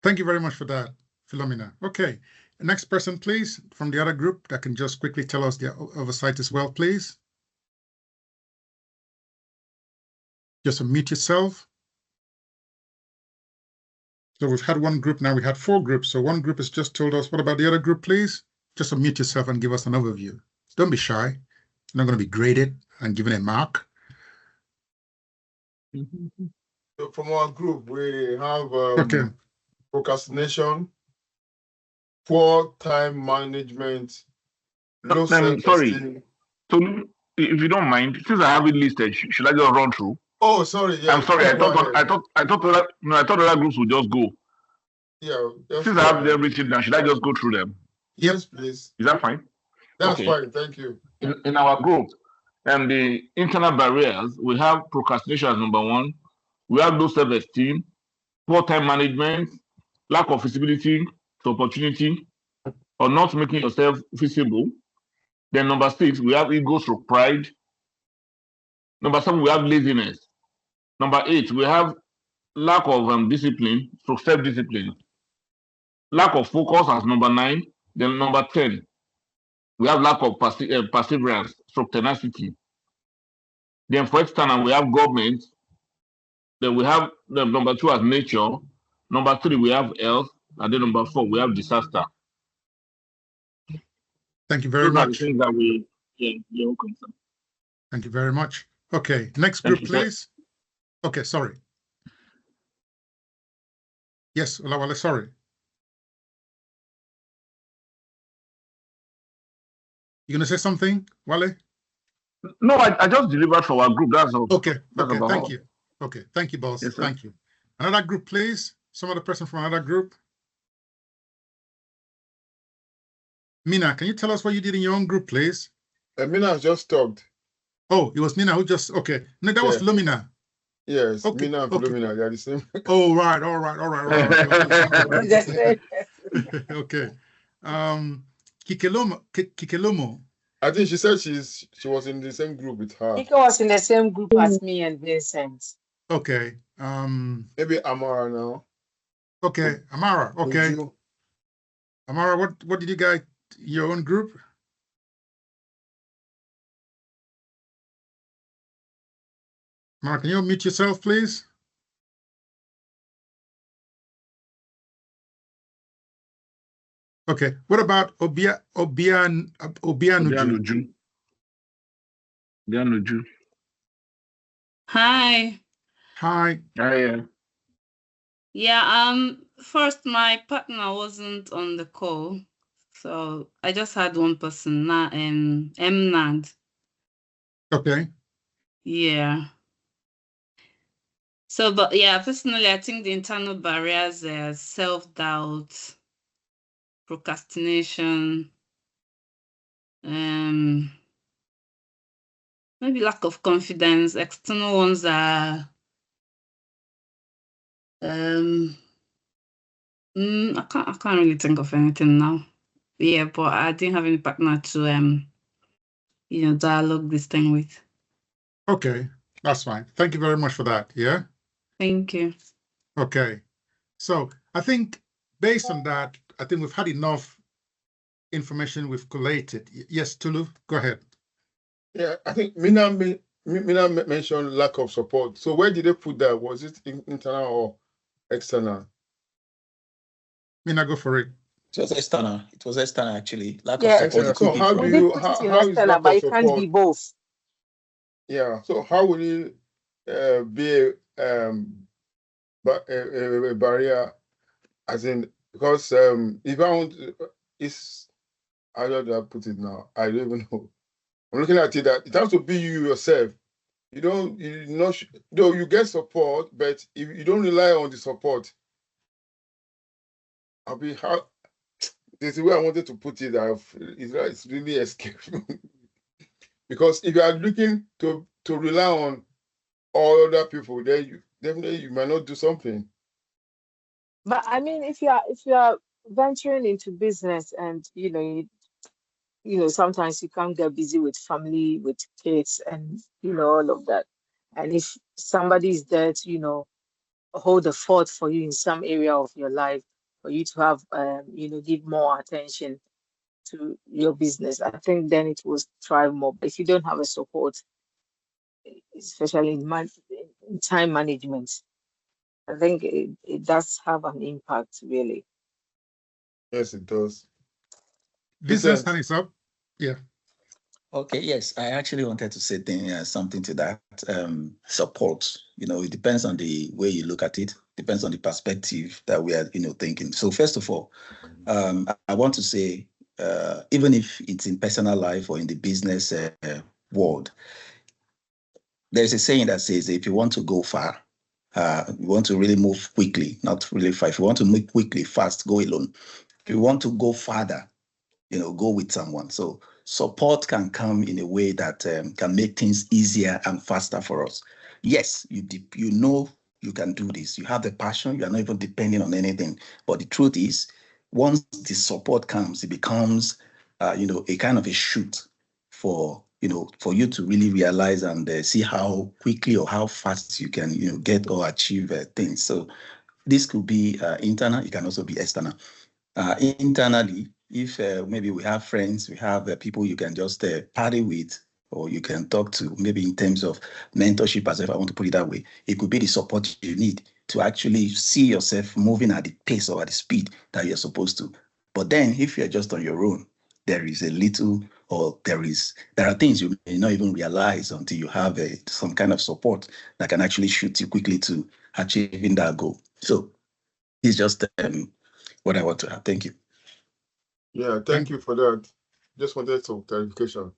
Thank you very much for that, Philomena. Okay, next person, please, from the other group that can just quickly tell us their oversight as well, please. Just unmute yourself. So we've had one group, now we had 4 groups. So one group has just told us. What about the other group, please? Just unmute yourself and give us an overview. Don't be shy. You're not going to be graded and given a mark. So from our group, we have procrastination, poor time management, low self-esteem. So if you don't mind, since I have it listed, should I just run through? Oh, sorry. Yeah, I'm sorry. I thought other groups would just go. Yeah. Since I have them written down, should I just go through them? Yes, please. Is that fine? That's fine. Thank you. In our group, the internal barriers, we have procrastination as number 1. We have low self-esteem, poor time management, lack of visibility to opportunity, or not making yourself visible. Then number 6, we have ego stroke pride. Number 7, we have laziness. Number 8, we have lack of discipline, so self-discipline. Lack of focus as number 9. Then number 10, we have lack of perseverance, so tenacity. Then for external, we have government. Then we have the number 2 as nature. Number 3, we have health. And then number 4, we have disaster. Thank you very much. Those are the things that we, you're welcome, sir. Thank you very much. Okay, next group, please. Okay, sorry. Yes, Olawale, sorry. You gonna say something, Wale? No, I just delivered for our group. That's all. Okay, thank you. Okay, thank you, boss. Yes, thank you. Another group, please. Some other person from another group. Mina, can you tell us what you did in your own group, please? Mina just talked. Oh, it was Mina who just, okay. No, that was Philomena. Yes, okay. Mina and Philomena, they are the same. Oh, right, all right. Okay. Kikelomo. I think she said she was in the same group with her. Kike was in the same group as me and Vincent. Okay. Maybe Amara now. Okay, Amara. Okay. Amara, what did you guys, your own group? Amara, can you unmute yourself, please? Okay. What about Obianuju? Hi. Hi. Yeah, first my partner wasn't on the call, so I just had one person, Mnand. Okay. Yeah. So, but yeah, personally, I think the internal barriers are self-doubt, procrastination, maybe lack of confidence. External ones are I can't really think of anything now. Yeah, but I didn't have any partner to dialogue this thing with. Okay, that's fine. Thank you very much for that. Yeah. Thank you. Okay, so I think based on that, I think we've had enough information we've collated. Yes, Tulu, go ahead. Yeah, I think Mina mentioned lack of support. So where did they put that? Was it internal or external? Mina, go for it. It was external. It was external, actually. Lack of support. So how do you how is lack but of it can't be both. Yeah. So how will it be a barrier? As in, because if I want, it's how do I put it now? I don't even know. I'm looking at it that it has to be you yourself. You get support, but if you don't rely on the support, This is where I wanted to put it. It's really escaped. Because if you are looking to rely on all other people, then you definitely might not do something. But I mean, if you are venturing into business and sometimes you can't get busy with family, with kids, and all of that. And if somebody is there to, hold the fort for you in some area of your life, for you to have, give more attention to your business, I think then it will thrive more. But if you don't have a support, especially in time management, I think it does have an impact, really. Yes, it does. Business hand is up. Yeah. Okay, yes, I actually wanted to say something to that. Support, it depends on the way you look at it, depends on the perspective that we are, thinking. So first of all, I want to say, even if it's in personal life or in the business world, there's a saying that says, if you want to go far, you want to really move quickly, not really far. If you want to move quickly, fast, go alone. If you want to go farther, go with someone. So support can come in a way that can make things easier and faster for us. Yes, you know you can do this. You have the passion. You are not even depending on anything. But the truth is, once the support comes, it becomes, a kind of a shoot for you to really realize and see how quickly or how fast you can, get or achieve things. So this could be internal. It can also be external. Internally, if maybe we have friends, we have people you can just party with, or you can talk to, maybe in terms of mentorship, as if I want to put it that way, it could be the support you need to actually see yourself moving at the pace or at the speed that you're supposed to. But then if you're just on your own, there is a little, or there are things you may not even realize until you have some kind of support that can actually shoot you quickly to achieving that goal. So it's just what I want to have. Thank you. Yeah, thank you for that. Just wanted some clarification.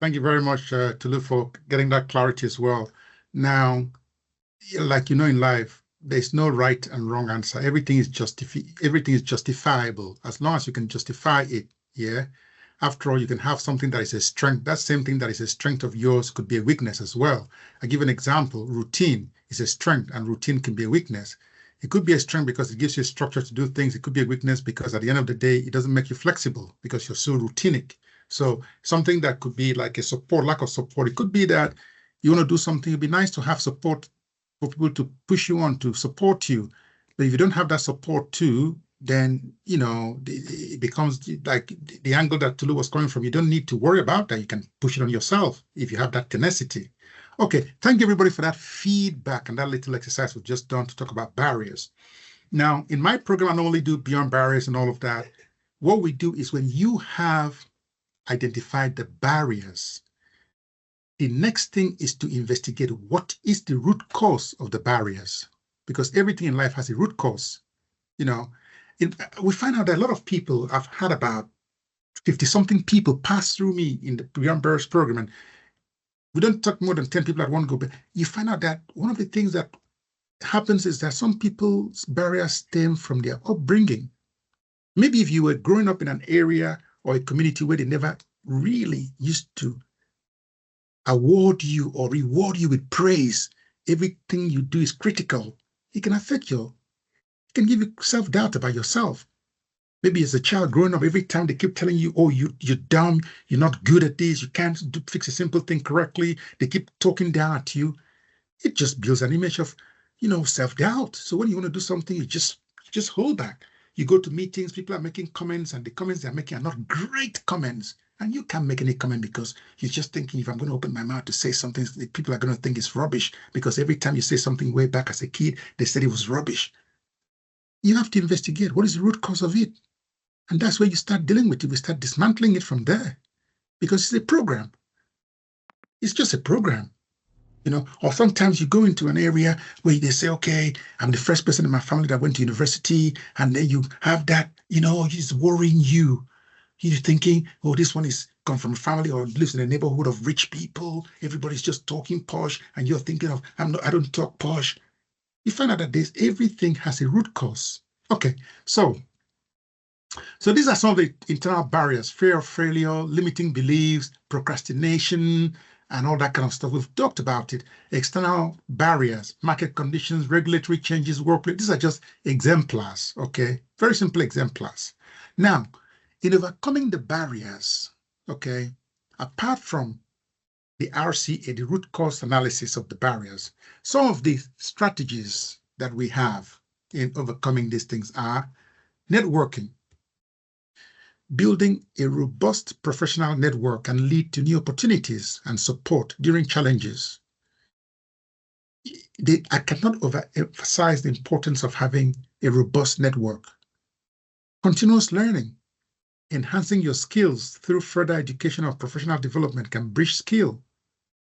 Thank you very much, Tulu, for getting that clarity as well. Now, like in life, there's no right and wrong answer. Everything is justifiable as long as you can justify it. Yeah. After all, you can have something that is a strength. That same thing that is a strength of yours could be a weakness as well. I give an example. Routine is a strength, and routine can be a weakness. It could be a strength because it gives you a structure to do things. It could be a weakness because at the end of the day, it doesn't make you flexible because you're so routinic. So something that could be like a support, lack of support. It could be that you want to do something. It'd be nice to have support for people to push you on, to support you. But if you don't have that support too, then, it becomes like the angle that Tulu was coming from. You don't need to worry about that. You can push it on yourself if you have that tenacity. Okay, thank you everybody for that feedback and that little exercise we've just done to talk about barriers. Now, in my program, I normally do beyond barriers and all of that. What we do is when you have identified the barriers, the next thing is to investigate what is the root cause of the barriers, because everything in life has a root cause. We find out that a lot of people, I've had about 50-something people pass through me in the Beyond Barriers program, and we don't talk more than 10 people at one go, but you find out that one of the things that happens is that some people's barriers stem from their upbringing. Maybe if you were growing up in an area or a community where they never really used to award you or reward you with praise, everything you do is critical, it can affect you. It can give you self-doubt about yourself. Maybe as a child growing up, every time they keep telling you, oh, you're dumb, you're not good at this, you can't fix a simple thing correctly, they keep talking down at you. It just builds an image of, self-doubt. So when you want to do something, you just hold back. You go to meetings, people are making comments, and the comments they're making are not great comments. And you can't make any comment because you're just thinking, if I'm going to open my mouth to say something, people are going to think it's rubbish, because every time you say something way back as a kid, they said it was rubbish. You have to investigate what is the root cause of it. And that's where you start dealing with it. We start dismantling it from there, because it's a program. It's just a program. Or sometimes you go into an area where they say, okay, I'm the first person in my family that went to university, and then you have that, it's worrying you. You're thinking, oh, this one is come from a family or lives in a neighborhood of rich people. Everybody's just talking posh, and you're thinking of, I don't talk posh. You find out that everything has a root cause. Okay, so So these are some of the internal barriers: fear of failure, limiting beliefs, procrastination, and all that kind of stuff. We've talked about it. External barriers, market conditions, regulatory changes, workplace. These are just exemplars, okay? Very simple exemplars. Now, in overcoming the barriers, okay, apart from the RCA, the root cause analysis of the barriers, some of the strategies that we have in overcoming these things are networking. Building a robust professional network can lead to new opportunities and support during challenges. I cannot overemphasize the importance of having a robust network. Continuous learning, enhancing your skills through further education or professional development can bridge skill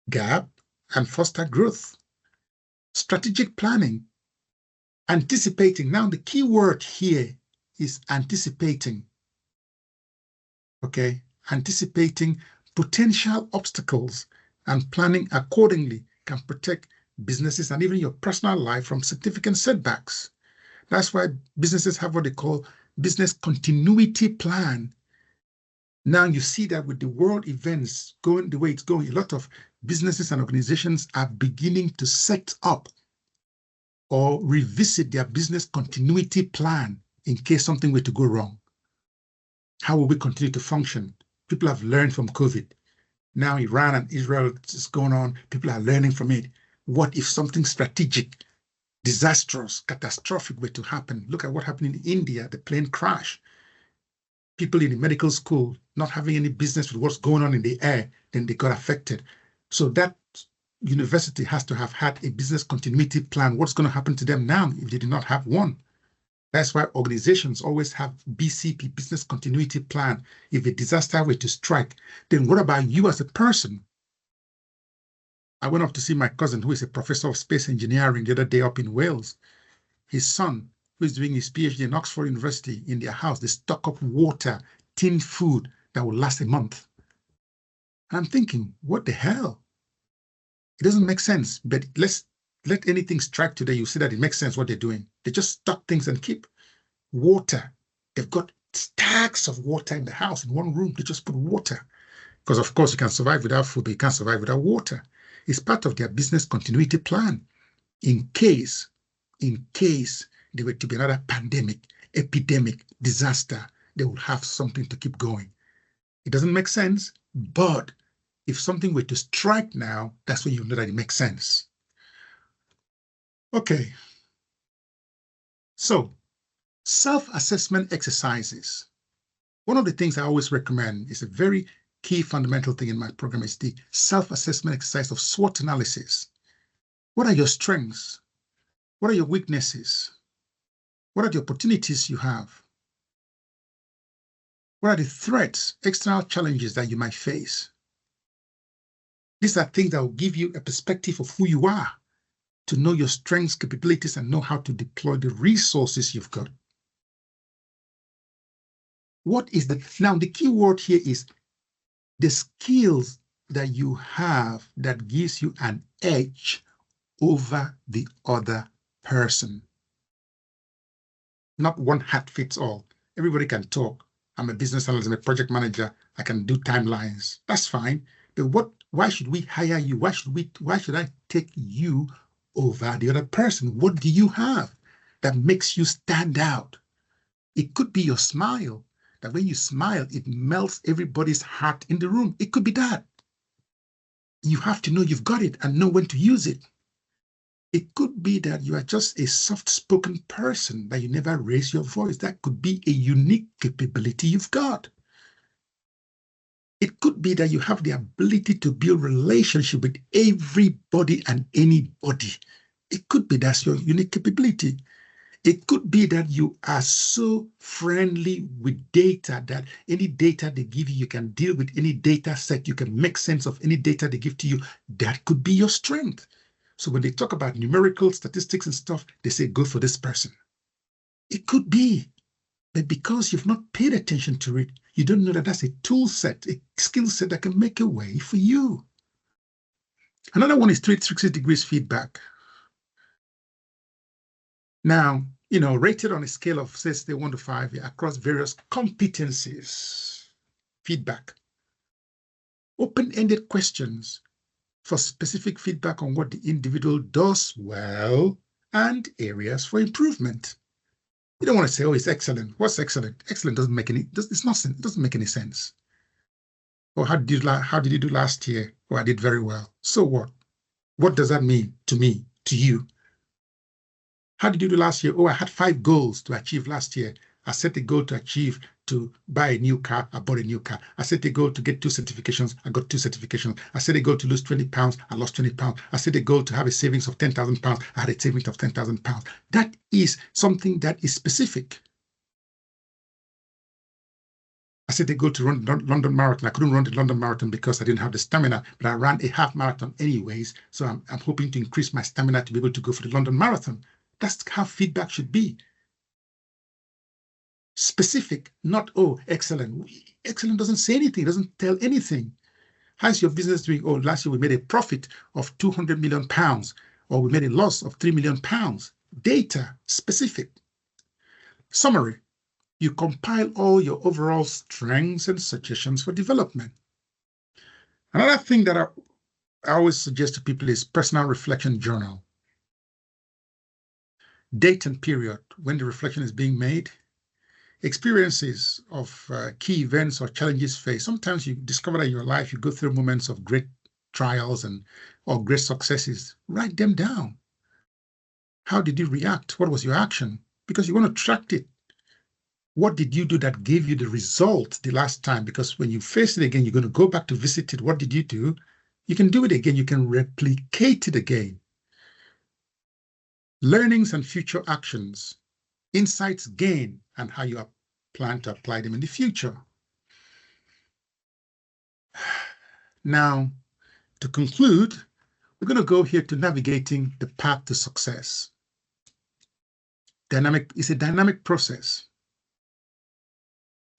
gap and foster growth. Strategic planning, anticipating. Now, the key word here is anticipating. Okay, anticipating potential obstacles and planning accordingly can protect businesses and even your personal life from significant setbacks. That's why businesses have what they call business continuity plan. Now you see that with the world events going the way it's going, a lot of businesses and organizations are beginning to set up or revisit their business continuity plan in case something were to go wrong. How will we continue to function? People have learned from COVID. Now Iran and Israel is going on. People are learning from it. What if something strategic, disastrous, catastrophic were to happen? Look at what happened in India, the plane crash. People in the medical school not having any business with what's going on in the air, then they got affected. So that university has to have had a business continuity plan. What's going to happen to them now if they did not have one? That's why organizations always have BCP, business continuity plan. If a disaster were to strike, then what about you as a person? I went up to see my cousin, who is a professor of space engineering, the other day up in Wales. His son, who is doing his PhD in Oxford University, in their house, they stock up water, tinned food that will last a month. And I'm thinking, what the hell? It doesn't make sense, but let anything strike today, you see that it makes sense what they're doing. They just stock things and keep water. They've got stacks of water in the house. In one room, they just put water. Because of course you can survive without food, but you can't survive without water. It's part of their business continuity plan. In case there were to be another pandemic, epidemic, disaster, they will have something to keep going. It doesn't make sense, but if something were to strike now, that's when you know that it makes sense. Okay. So, self-assessment exercises. One of the things I always recommend is a very key fundamental thing in my program is the self-assessment exercise of SWOT analysis. What are your strengths? What are your weaknesses? What are the opportunities you have? What are the threats, external challenges that you might face? These are things that will give you a perspective of who you are, to know your strengths, capabilities, and know how to deploy the resources you've got. Now the key word here is the skills that you have that gives you an edge over the other person. Not one hat fits all. Everybody can talk. I'm a business analyst, I'm a project manager, I can do timelines. That's fine. But why should we hire you? Why should I take you over the other person? What do you have that makes you stand out? It could be your smile, that when you smile, it melts everybody's heart in the room. It could be that. You have to know you've got it and know when to use it. It could be that you are just a soft-spoken person, that you never raise your voice. That could be a unique capability you've got. It could be that you have the ability to build relationship with everybody and anybody. It could be that's your unique capability. It could be that you are so friendly with data that any data they give you, you can deal with any data set, you can make sense of any data they give to you. That could be your strength. So when they talk about numerical statistics and stuff, they say, go for this person. It could be, but because you've not paid attention to it, you don't know that that's a tool set, a skill set that can make a way for you. Another one is 360 degrees feedback. Now, rated on a scale of, say 1 to 5 across various competencies. Feedback. Open-ended questions for specific feedback on what the individual does well and areas for improvement. You don't want to say, oh, it's excellent. What's excellent? Excellent doesn't make any, it's nonsense. It doesn't make any sense. Or how did you do last year? Oh, I did very well. So what? What does that mean to me, to you? How did you do last year? Oh, I had 5 goals to achieve last year. I set a goal to achieve to buy a new car. I bought a new car. I set a goal to get 2 certifications. I got 2 certifications. I set a goal to lose 20 pounds. I lost 20 pounds. I set a goal to have a savings of 10,000 pounds. I had a savings of 10,000 pounds. That is something that is specific. I said a goal to run the London Marathon. I couldn't run the London Marathon because I didn't have the stamina, but I ran a half marathon anyways. So I'm hoping to increase my stamina to be able to go for the London Marathon. That's how feedback should be. Specific, not, oh, excellent. Excellent doesn't say anything, doesn't tell anything. How's your business doing? Oh, last year we made a profit of 200 million pounds, or we made a loss of 3 million pounds. Data, specific. Summary, you compile all your overall strengths and suggestions for development. Another thing that I always suggest to people is personal reflection journal. Date and period when the reflection is being made. Experiences of key events or challenges faced. Sometimes you discover that in your life you go through moments of great trials or great successes. Write them down. How did you react? What was your action? Because you want to track it. What did you do that gave you the result the last time? Because when you face it again, you're going to go back to visit it. What did you do? You can do it again. You can replicate it again. Learnings and future actions. Insights gained and how you plan to apply them in the future. Now, to conclude, we're going to go here to navigating the path to success. It's a dynamic process.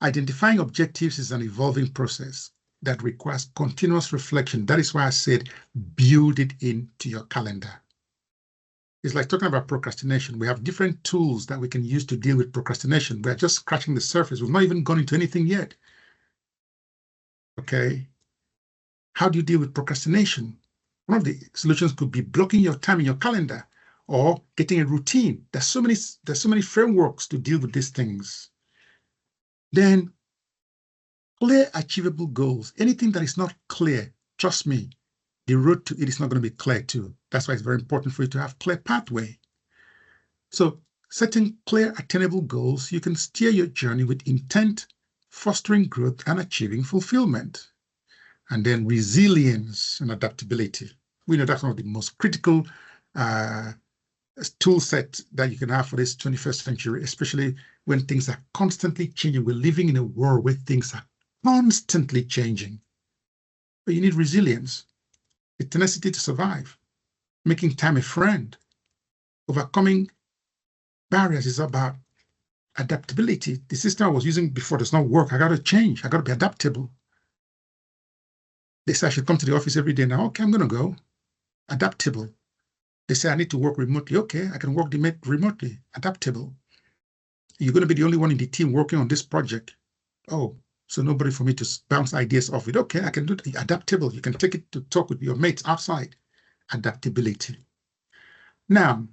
Identifying objectives is an evolving process that requires continuous reflection. That is why I said build it into your calendar. It's like talking about procrastination. We have different tools that we can use to deal with procrastination. We're just scratching the surface. We've not even gone into anything yet. Okay. How do you deal with procrastination? One of the solutions could be blocking your time in your calendar or getting a routine. There's so many frameworks to deal with these things. Then clear, achievable goals. Anything that is not clear, trust me, the road to it is not going to be clear too. That's why it's very important for you to have clear pathway. So setting clear, attainable goals, you can steer your journey with intent, fostering growth and achieving fulfillment. And then resilience and adaptability. We know that's one of the most critical tool set that you can have for this 21st century, especially when things are constantly changing. We're living in a world where things are constantly changing. But you need resilience, a tenacity to survive, making time a friend, overcoming barriers is about adaptability. The system I was using before does not work. I got to change. I got to be adaptable. They say I should come to the office every day now. Okay, I'm going to go. Adaptable. They say I need to work remotely. Okay, I can work remotely. Adaptable. You're going to be the only one in the team working on this project. Oh, so nobody for me to bounce ideas off with. Okay, I can do it. Adaptable. You can take it to talk with your mates outside. Adaptability. Now,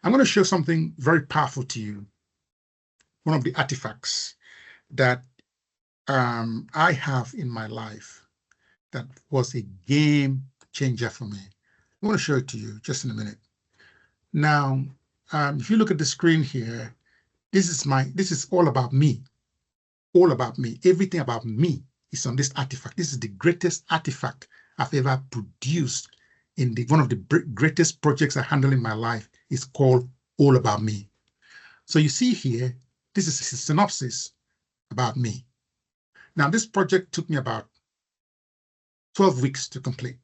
I'm going to show something very powerful to you. One of the artifacts that I have in my life that was a game changer for me. I want to show it to you just in a minute. Now, if you look at the screen here, this is all about me. All about me. Everything about me is on this artifact. This is the greatest artifact I've ever produced in one of the greatest projects I handle in my life. Is called All About Me. So you see here, this is a synopsis about me. Now, this project took me about 12 weeks to complete.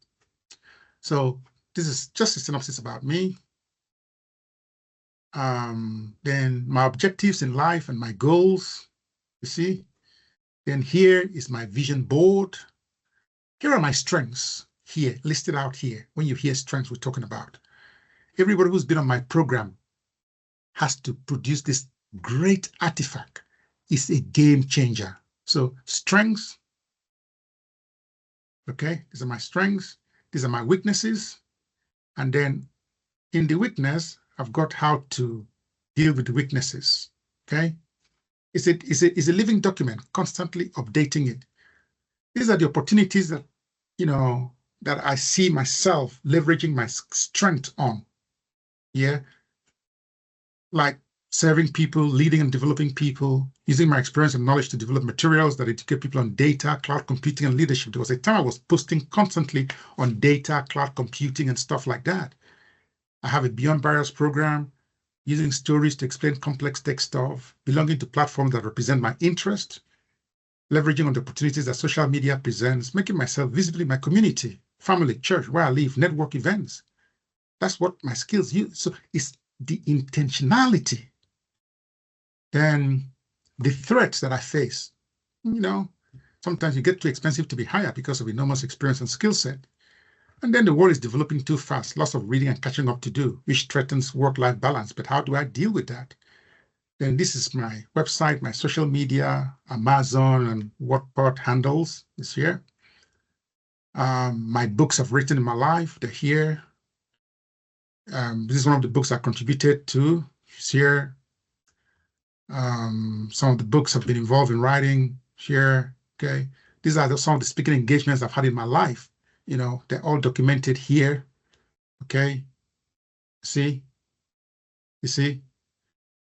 So this is just a synopsis about me. Then my objectives in life and my goals, you see. Then here is my vision board. Here are my strengths here, listed out here. When you hear strengths, we're talking about. Everybody who's been on my program has to produce this great artifact. It's a game changer. So strengths, okay, these are my strengths, these are my weaknesses. And then in the weakness, I've got how to deal with the weaknesses, okay? It's a living document, constantly updating it. These are the opportunities that, that I see myself leveraging my strength on. Yeah. Like serving people, leading and developing people, using my experience and knowledge to develop materials that educate people on data, cloud computing, and leadership. There was a time I was posting constantly on data, cloud computing, and stuff like that. I have a Beyond Barriers program, using stories to explain complex tech stuff, belonging to platforms that represent my interest, leveraging on the opportunities that social media presents, making myself visible in my community, family, church, where I live, network events. That's what my skills use. So it's the intentionality. Then the threats that I face, sometimes you get too expensive to be hired because of enormous experience and skill set. And then the world is developing too fast, lots of reading and catching up to do, which threatens work-life balance. But how do I deal with that? Then this is my website, my social media, Amazon and Wattpad handles is here. My books I've written in my life, they're here. This is one of the books I contributed to. It's here. Some of the books I've been involved in writing here. Okay. These are some of the speaking engagements I've had in my life. They're all documented here. Okay. See? You see?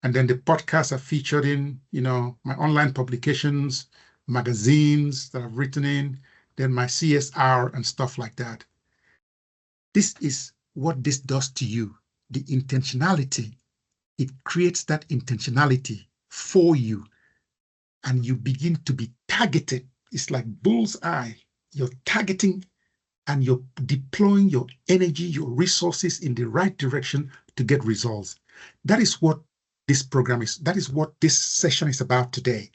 And then the podcasts are featured in, my online publications, magazines that I've written in, then my CSR and stuff like that. This is what this does to you, the intentionality. It creates that intentionality for you, and you begin to be targeted. It's like bullseye. You're targeting and you're deploying your energy, your resources in the right direction to get results. That is what this program is. That is what this session is about today,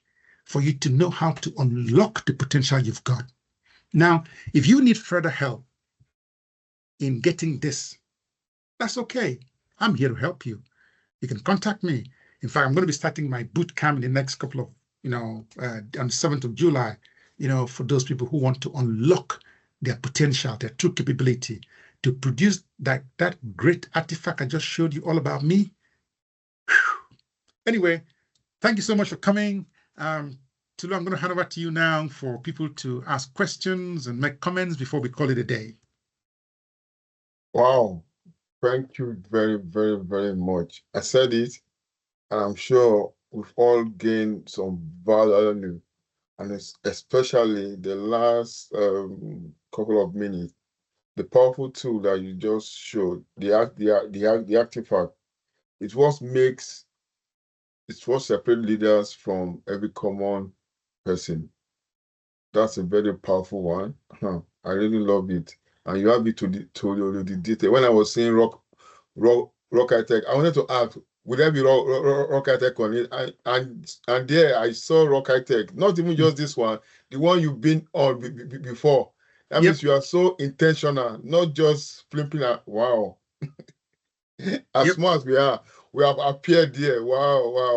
for you to know how to unlock the potential you've got. Now, if you need further help in getting this, that's okay. I'm here to help you. You can contact me. In fact, I'm going to be starting my boot camp in the next couple of, on the 7th of July, for those people who want to unlock their potential, their true capability to produce that great artifact I just showed you all about me. Whew. Anyway, thank you so much for coming. Tulu, I'm going to hand over to you now for people to ask questions and make comments before we call it a day. Wow. Thank you very, very, very much. I said it, and I'm sure we've all gained some value, and especially the last couple of minutes, the powerful tool that you just showed, the artifact. It's what separates leaders from every common person. That's a very powerful one. I really love it, and you have it to the detail. When I was saying Rockitech, I wanted to ask, would there be Rockitech on it? And there I saw Rockitech, not even just this one, the one you've been on before. That means you are so intentional, not just flipping out. Wow. As smart as we have appeared there. Wow.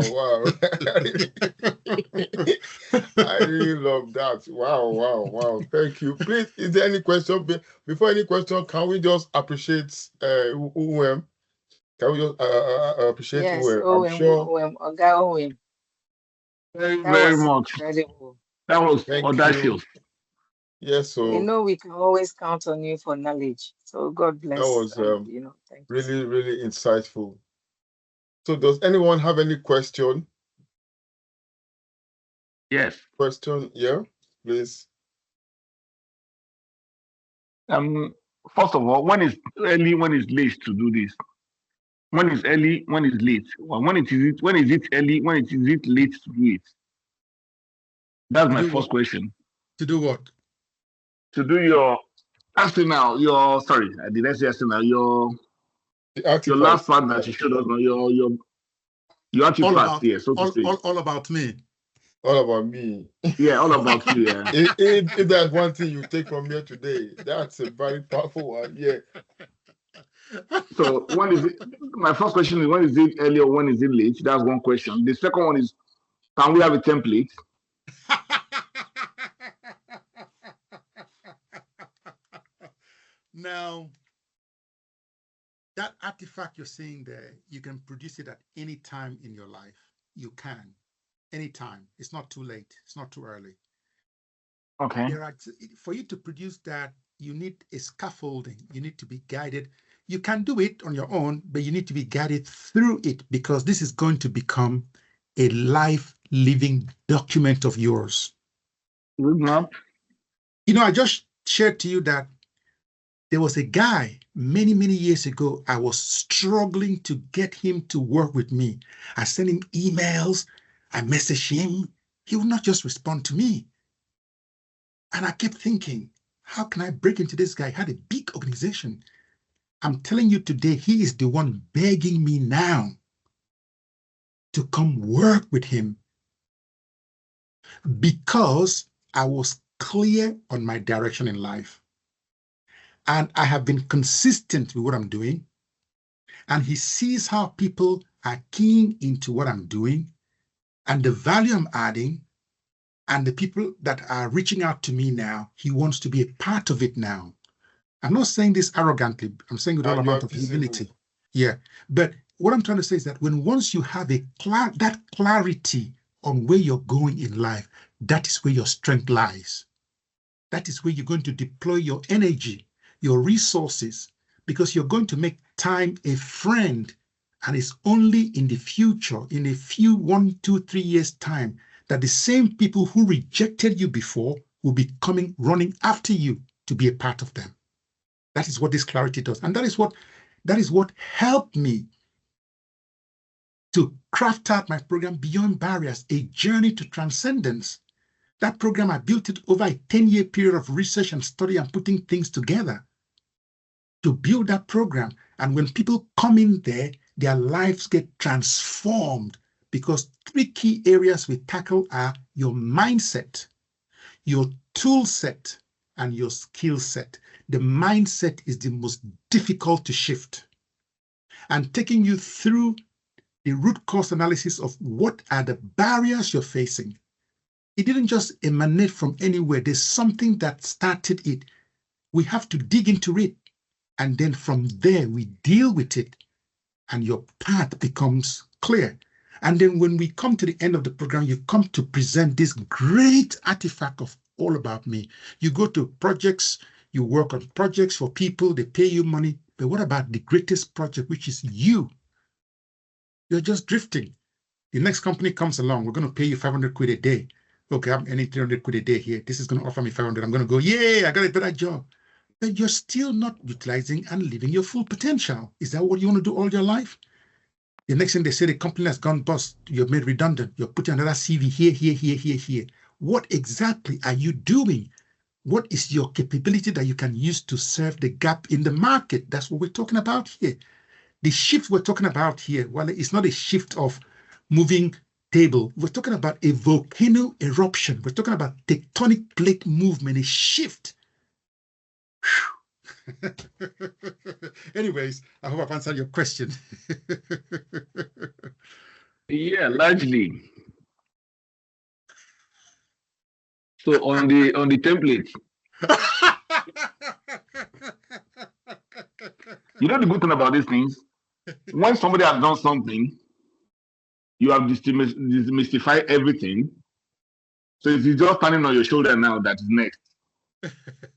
I really love that. Wow. Thank you. Please, is there any question? Before any question, can we just appreciate Uwem? Can we just appreciate Uwem? I'm sure. Uwem. Very, very much. Incredible. That was audacious. Yes, so we can always count on you for knowledge. So God bless. That was thank really, you. really insightful. So does anyone have any question? Yes. Question, yeah, please. First of all, when is early, when is late to do this? When is early, when is late? When is it early, when is it late to do it? That's my first question. To do what? To do your arsenal, did I say arsenal? Your last part that you showed us, your artifact, so to say. All about me. All about me. Yeah, all about you, yeah. If there's one thing you take from here today, that's a very powerful one. Yeah. So when is it? My first question is, when is it early or when is it late? That's one question. The second one is, can we have a template? Now, that artifact you're seeing there, you can produce it at any time in your life. You can, anytime. It's not too late. It's not too early. Okay. For you to produce that, you need a scaffolding. You need to be guided. You can do it on your own, but you need to be guided through it, because this is going to become a life living document of yours. Roadmap. You know, I just shared to you that there was a guy many, many years ago. I was struggling to get him to work with me. I sent him emails. I messaged him. He would not just respond to me. And I kept thinking, how can I break into this guy? He had a big organization. I'm telling you today, he is the one begging me now to come work with him, because I was clear on my direction in life. And I have been consistent with what I'm doing. And he sees how people are keying into what I'm doing and the value I'm adding, and the people that are reaching out to me now. He wants to be a part of it now. I'm not saying this arrogantly. I'm saying with all amount of humility. Yeah. But what I'm trying to say is that once you have that clarity on where you're going in life, that is where your strength lies. That is where you're going to deploy your energy, your resources, because you're going to make time a friend. And it's only in the future, in a few 1, 2, 3 years time, that the same people who rejected you before will be running after you to be a part of them. That is what this clarity does. And that is what helped me to craft out my program, Beyond Barriers, a journey to transcendence. That program, I built it over a 10-year period of research and study and putting things together to build that program. And when people come in there, their lives get transformed, because 3 key areas we tackle are your mindset, your tool set, and your skill set. The mindset is the most difficult to shift. And taking you through the root cause analysis of what are the barriers you're facing. It didn't just emanate from anywhere. There's something that started it. We have to dig into it. And then from there, we deal with it. And your path becomes clear. And then when we come to the end of the program, you come to present this great artifact of all about me. You go to projects, you work on projects for people, they pay you money. But what about the greatest project, which is you? You're just drifting. The next company comes along, we're going to pay you 500 quid a day. Okay, I'm earning 300 quid a day here. This is going to offer me 500. I'm going to go, yay, I got a better job. But you're still not utilizing and living your full potential. Is that what you want to do all your life? The next thing they say, the company has gone bust, you're made redundant, you're putting another CV here. What exactly are you doing? What is your capability that you can use to serve the gap in the market? That's what we're talking about here. The shift we're talking about here, well, it's not a shift of moving table. We're talking about a volcano eruption. We're talking about tectonic plate movement, a shift. Anyways, I hope I've answered your question. Yeah, largely. So on the template, you know the good thing about these things, when somebody has done something, you have demystified everything. So if you're just standing on your shoulder now, that's next.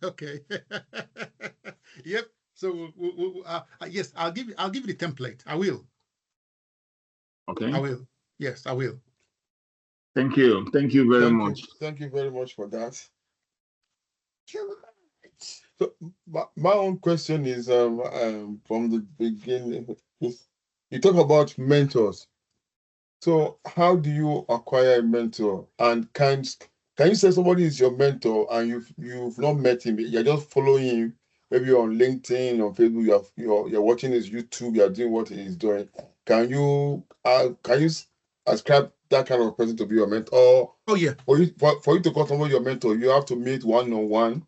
Okay. Yep. So yes, I'll give you the template. I will. Okay. I will. Yes, I will. Thank you. Thank you very much. Thank you very much for that. So my own question is from the beginning. You talk about mentors. So how do you acquire a mentor? And can you say somebody is your mentor and you've not met him, you're just following him, maybe on LinkedIn, on Facebook, you're watching his YouTube, you're doing what he's doing. Can you ascribe that kind of person to be your mentor? Oh yeah. For you to call somebody your mentor, you have to meet one-on-one.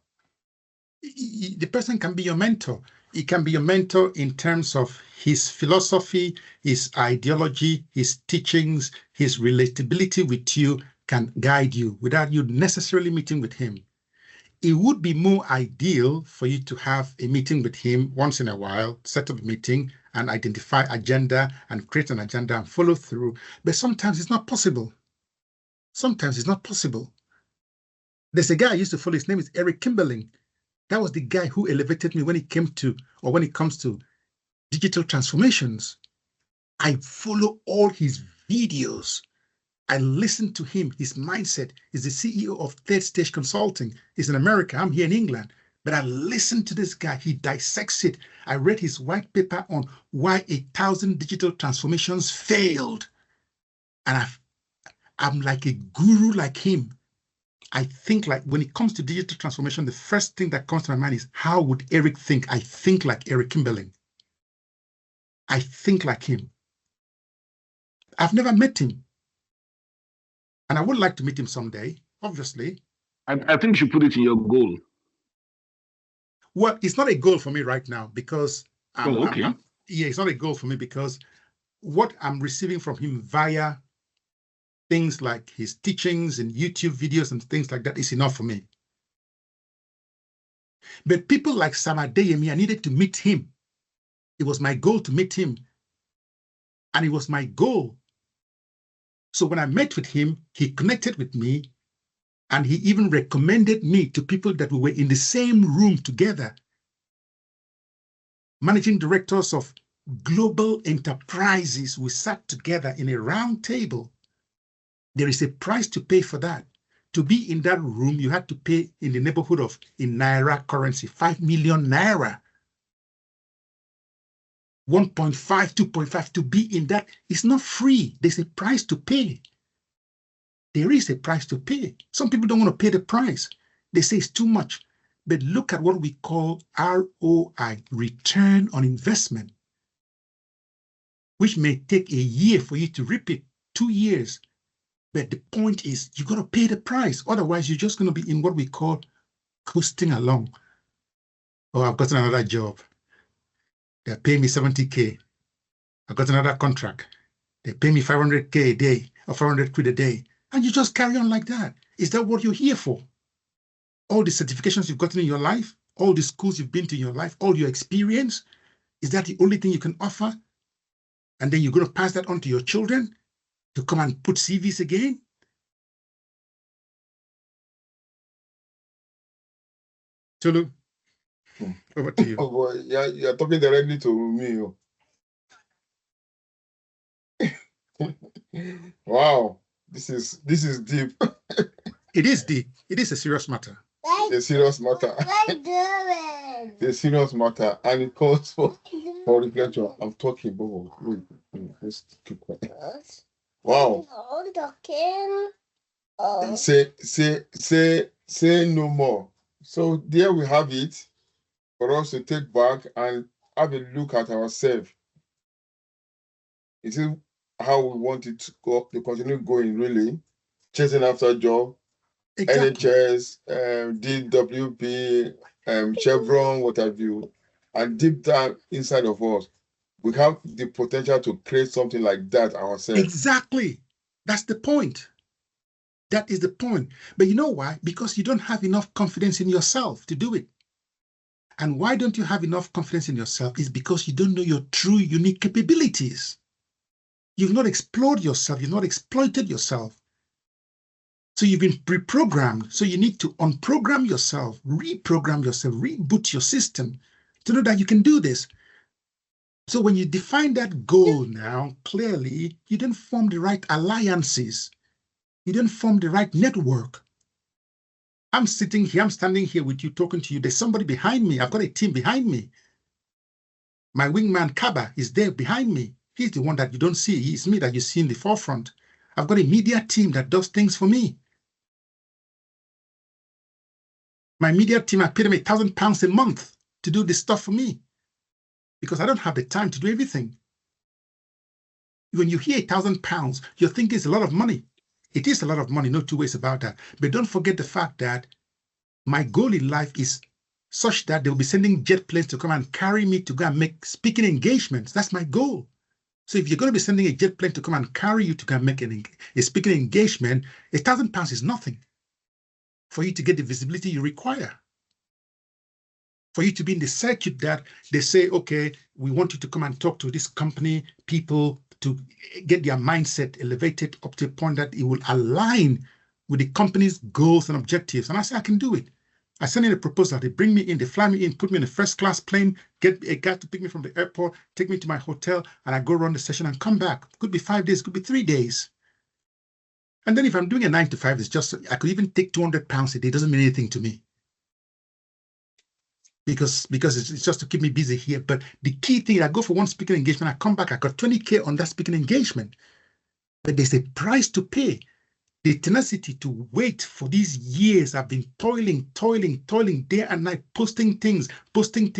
The person can be your mentor. He can be your mentor in terms of his philosophy, his ideology, his teachings, his relatability with you can guide you without you necessarily meeting with him. It would be more ideal for you to have a meeting with him once in a while, set up a meeting and identify agenda and create an agenda and follow through. But sometimes it's not possible. Sometimes it's not possible. There's a guy I used to follow. His name is Eric Kimberling. That was the guy who elevated me when it comes to digital transformations. I follow all his videos. I listen to him. His mindset is the CEO of Third Stage Consulting. He's in America. I'm here in England. But I listen to this guy. He dissects it. I read his white paper on why 1,000 digital transformations failed. And I'm like a guru like him. I think like when it comes to digital transformation, the first thing that comes to my mind is how would Eric think? I think like Eric Kimberling. I think like him. I've never met him. And I would like to meet him someday, obviously. I think you should put it in your goal. Well, it's not a goal for me right now because okay. It's not a goal for me because what I'm receiving from him via things like his teachings and YouTube videos and things like that is enough for me. But people like Sam Adeyemi, I needed to meet him. It was my goal to meet him. And it was my goal. So when I met with him, he connected with me and he even recommended me to people that we were in the same room together. Managing directors of global enterprises, we sat together in a round table. There is a price to pay for that. To be in that room, you had to pay in the neighborhood of, in Naira currency, 5 million Naira. 1.5, 2.5 to be in that. It's not free. There's a price to pay. There is a price to pay. Some people don't want to pay the price. They say it's too much. But look at what we call ROI, return on investment, which may take a year for you to reap it, 2 years. But the point is, you got to pay the price. Otherwise, you're just going to be in what we call coasting along. Oh, I've got another job. They're paying me 70K. I've got another contract. They pay me 500K a day or 400 quid a day. And you just carry on like that. Is that what you're here for? All the certifications you've gotten in your life, all the schools you've been to in your life, all your experience, is that the only thing you can offer? And then you're going to pass that on to your children to come and put CVs again? Tulu, over to you. Oh boy, you're talking directly to me. Wow, this is deep. It is deep. It is a serious matter. It's a serious matter. It's a serious matter, and it calls for reflection. I'm talking, but let's keep quiet. Wow. Say no more. So there we have it for us to take back and have a look at ourselves. Is it how we want it to continue going, really? Chasing after a job, exactly. NHS, DWP, Chevron, what have you, and deep down inside of us, we have the potential to create something like that ourselves. Exactly. That's the point. That is the point. But you know why? Because you don't have enough confidence in yourself to do it. And why don't you have enough confidence in yourself? Is because you don't know your true unique capabilities. You've not explored yourself. You've not exploited yourself. So you've been pre-programmed. So you need to unprogram yourself, reprogram yourself, reboot your system to know that you can do this. So when you define that goal now, clearly, you didn't form the right alliances. You didn't form the right network. I'm sitting here, I'm standing here with you, talking to you. There's somebody behind me. I've got a team behind me. My wingman, Kaba, is there behind me. He's the one that you don't see. It's me that you see in the forefront. I've got a media team that does things for me. My media team, I pay them £1,000 a month to do this stuff for me because I don't have the time to do everything. When you hear £1,000, you're thinking it's a lot of money. It is a lot of money, no two ways about that. But don't forget the fact that my goal in life is such that they'll be sending jet planes to come and carry me to go and make speaking engagements. That's my goal. So if you're going to be sending a jet plane to come and carry you to go and make a speaking engagement, £1,000 is nothing for you to get the visibility you require. For you to be in the circuit that they say, okay, we want you to come and talk to this company, people, to get their mindset elevated up to a point that it will align with the company's goals and objectives. And I say, I can do it. I send in a proposal. They bring me in, they fly me in, put me in a first class plane, get a guy to pick me from the airport, take me to my hotel, and I go run the session and come back. Could be 5 days, could be 3 days. And then if I'm doing a 9 to 5, it's just, I could even take £200 a day. It doesn't mean anything to me. Because it's just to keep me busy here. But the key thing, I go for one speaking engagement, I come back, I got 20K on that speaking engagement. But there's a price to pay. The tenacity to wait for these years, I've been toiling day and night, posting things.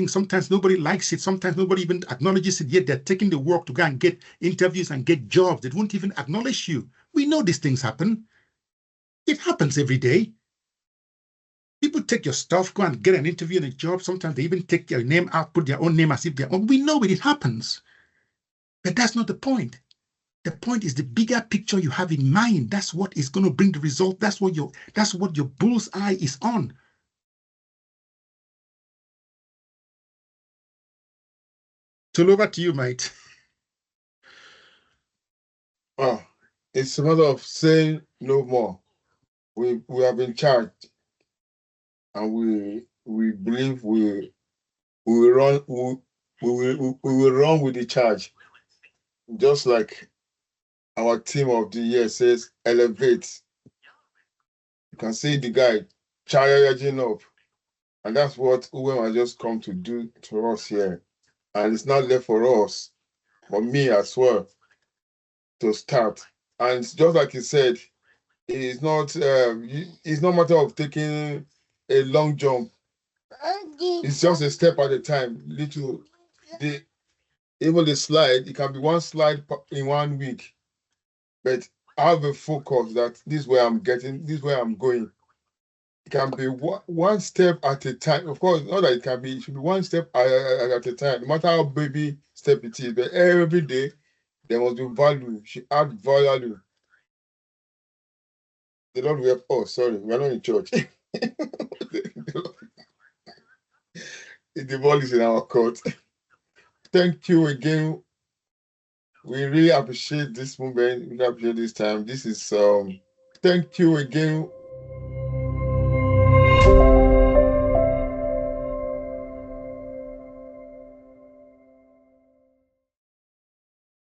Sometimes nobody likes it. Sometimes nobody even acknowledges it yet. They're taking the work to go and get interviews and get jobs. They won't even acknowledge you. We know these things happen. It happens every day. People take your stuff, go and get an interview and a job. Sometimes they even take your name out, put their own name as if they're own. We know it happens. But that's not the point. The point is the bigger picture you have in mind. That's what is going to bring the result. That's what your bull's eye is on. So over to you, mate. It's a matter of saying no more. We have been charged, and we believe we will run with the charge. Just like our team of the year says, elevate. You can see the guy charging up. And that's what Uwem has just come to do to us here. And it's not left for us, for me as well, to start. And just like he said, it's not matter of taking a long jump. It's just a step at a time. Even the slide, it can be one slide in 1 week. But I have a focus that this is where I'm getting, this is where I'm going. It can be one step at a time. Of course, not that it can be, it should be one step at a time, no matter how baby step it is. But every day, there must be value. You should add value. The Lord will help us. Sorry, we're not in church. The ball is in our court. Thank you again. We really appreciate this moment. We appreciate this time. This is thank you again.